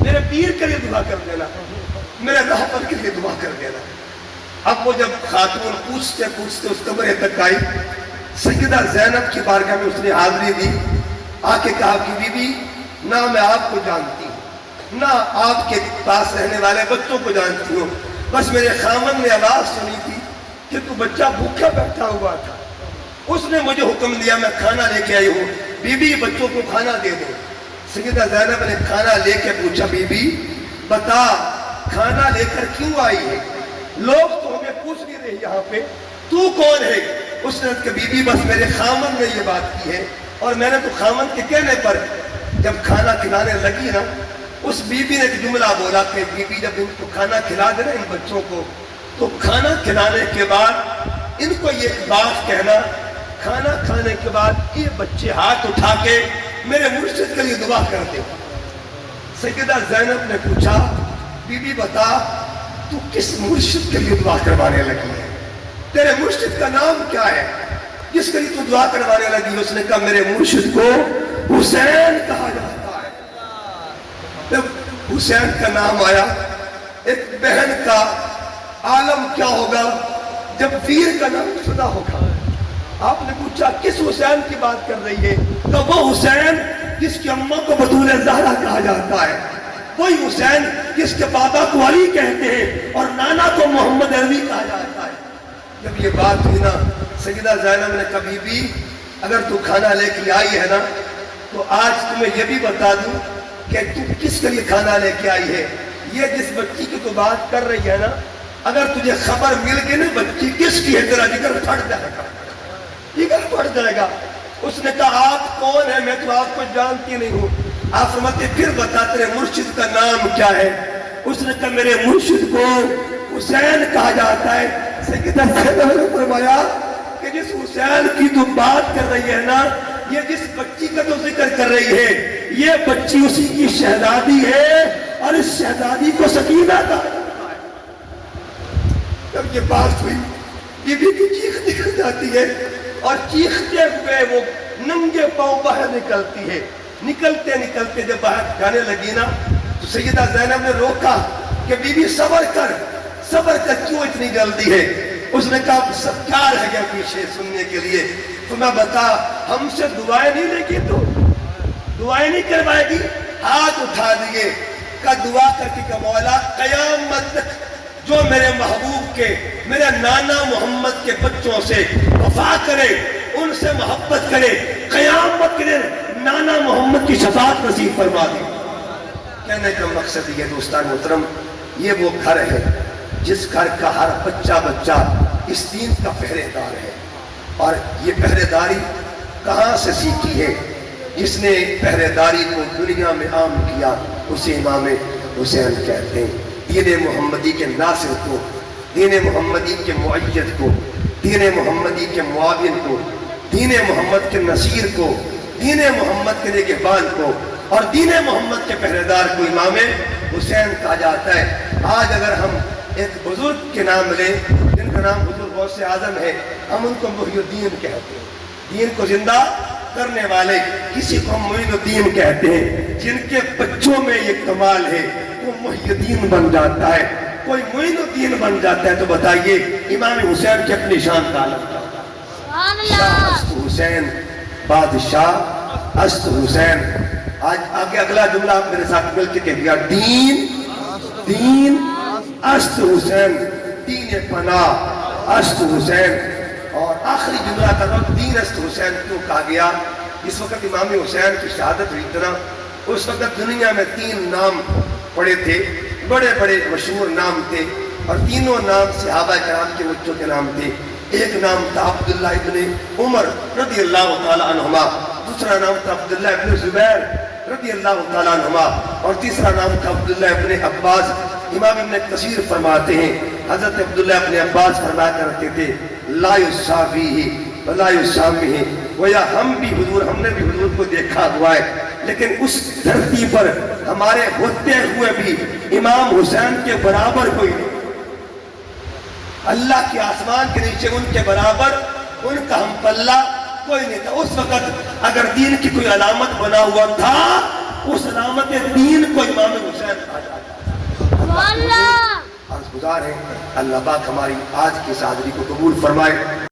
میرے پیر کے لیے دعا کر دینا، میرے رہبر کے لیے دعا کر دینا۔ اب وہ جب خاتون پوچھتے پوچھتے اس کمرے تک آئی، سیدہ زینب کی بارگاہ میں اس نے حاضری دی، آ کے کہا کہ بی بی نہ میں آپ کو جانتی ہوں، نہ آپ کے پاس رہنے والے بچوں کو جانتی ہوں، بس میرے خامن نے آواز سنی تھی کہ تو بچہ بھوکا بیٹھا ہوا تھا، اس نے مجھے حکم دیا، میں کھانا لے کے آئی ہوں، بی بی بچوں کو کھانا دے دو۔ سیدہ زینب نے کھانا لے کے پوچھا بی بی بتا کھانا لے کر کیوں آئی ہے؟ لوگ تو ہمیں پوچھ نہیں رہے یہاں پہ تو کون ہے؟ اس نے کہا بی بی بس میرے خامن نے یہ بات کی ہے، اور میں نے تو خامن کے کہنے پر جب کھانا کھلانے لگی نا، اس بی بی نے ایک جملہ بولا کہ بی بی جب ان کو کھانا کھلا دے نا ان بچوں کو، تو کھانا کھلانے کے بعد ان کو یہ بات کہنا، کھانا کھانے کے بعد یہ بچے ہاتھ اٹھا کے میرے مرشد کے لیے دعا کر دے۔ سیدہ زینب نے پوچھا بی بی بتا تو کس مرشد کے لیے دعا کروانے لگی ہے؟ تیرے مرشد کا نام کیا ہے جس کے لیے تو دعا کروانے لگی؟ اس نے کہا میرے مرشد کو حسین کہا جاتا ہے۔ جب حسین کا نام آیا، ایک بہن کا عالم کیا ہوگا جب ویر کا نام سنا ہوگا۔ آپ نے پوچھا کس حسین کی بات کر رہی ہے؟ تو وہ حسین جس کی اماں کو بطول زہرا کہا جاتا ہے، وہی حسین جس کے بابا کو علی کہتے ہیں اور نانا کو محمد عربی کہا جاتا ہے۔ جب یہ بات ہوئی نا، سیدہ زینب نے کہا بی بی اگر تو کھانا لے کے آئی ہے نا تو آج تمہیں یہ بھی بتا دوں کہ تو کس کے لیے کھانا لے کے آئی ہے۔ یہ جس بچی کی تو بات کر رہی ہے نا، اگر تجھے خبر مل گئی نا بچی کس کی ہے، تیرا جگر پھٹ جائے گا، جگر پھٹ جائے گا۔ اس نے کہا آپ کون ہیں؟ میں تو آپ کو جانتی نہیں ہوں۔ آپ فرماتے پھر بتا تیرے مرشد کا نام کیا ہے؟ اس نے کہا میرے مرشد کو حسین کہا جاتا ہے۔ سیدہ زینب نے فرمایا کہ جس حسین کی تو بات کر رہی ہے نا، یہ جس بچی کا تو ذکر کر رہی ہے، یہ بچی اسی کی شہزادی ہے، اور اس شہزادی کو سکینہ کہا جاتا ہے۔ جب یہ بات ہوئی بی بی کی چیخ نکل جاتی ہے، اور چیختے ہوئے وہ ننگے پاؤں باہر نکلتی ہے۔ نکلتے نکلتے جب باہر جانے لگی نا تو سیدہ زینب نے روکا کہ بی بی صبر کر کیوں اتنی جلدی ہے؟ اس نے کہا سب کیا رہ گیا پیچھے سننے کے لیے؟ تو میں بتا ہم سے دعائیں نہیں لے گی، تو دعائیں نہیں کروائے گی؟ ہاتھ اٹھا دیے، کا دعا کر کے کہ مولا قیامت تک جو میرے محبوب کے، میرے نانا محمد کے بچوں سے وفا کرے، ان سے محبت کرے، قیامت کے دن نانا محمد کی شفاعت نصیب فرما دے۔ کہنے کا مقصد یہ دوستان محترم، یہ وہ گھر ہے جس گھر کا ہر بچہ اس دین کا پہرے دار ہے۔ اور یہ پہرے داری کہاں سے سیکھی ہے؟ جس نے پہرے داری کو دنیا میں عام کیا اسے امام حسین کہتے ہیں۔ دین محمدی کے ناصر کو، دین محمدی کے مؤید کو، دین محمدی کے معاون کو، دین محمد کے نصیر کو، دین محمد کے نگہبان کو اور دین محمد کے پہرے دار کو امام حسین کہا جاتا ہے۔ آج اگر ہم ایک بزرگ کے نام لیں جن کا نام حضور غوث اعظم ہے، ہم ان کو محی الدین کہتے ہیں۔ دین کو زندہ کرنے والے، کسی کو معین الدین کہتے ہیں۔ جن کے بچوں میں یہ کمال ہے وہ محی الدین بن جاتا ہے، کوئی معین الدین بن جاتا ہے۔ تو بتائیے امام حسین کی اپنی شان کا عالم کیا ہوگا؟ شاہ است حسین، بادشاہ است حسین۔ آج آگے اگلا جملہ آپ میرے ساتھ مل کے کہہ دیا، دین دین است حسین، دین پناہ است حسین۔ اور آخری جملہ کا نام دین است حسین کیوں کہا گیا؟ اس وقت امام حسین کی شہادت ہوئی اتنا، اس وقت دنیا میں 3 نام پڑے تھے، بڑے بڑے مشہور نام تھے، اور تینوں نام صحابہ کرام کے بچوں کے نام تھے۔ ایک نام تھا عبداللہ ابن عمر رضی اللہ تعالیٰ عنہما، دوسرا نام تھا عبداللہ ابن زبیر رضی اللہ تعالیٰ عنہما، اور تیسرا نام تھا عبداللہ ابن عباس۔ امام ابن کثیر فرماتے ہیں حضرت عبداللہ ابن عباس فرمایا کرتے تھے، لا یساویہ ولا یسامہ، گویا ہم نے بھی حضور کو دیکھا ہوا ہے، لیکن اس دھرتی پر ہمارے ہوتے ہوئے بھی امام حسین کے برابر کوئی نہیں۔ اللہ کے آسمان کے نیچے ان کے برابر ان کا ہم پلہ کوئی نہیں تھا۔ اس وقت اگر دین کی کوئی علامت بنا ہوا تھا، اس علامت دین کو امام حسین کہا جاتا ہے۔ عرض گزار ہیں اللہ پاک ہماری آج کی اس حاضری کو قبول فرمائے۔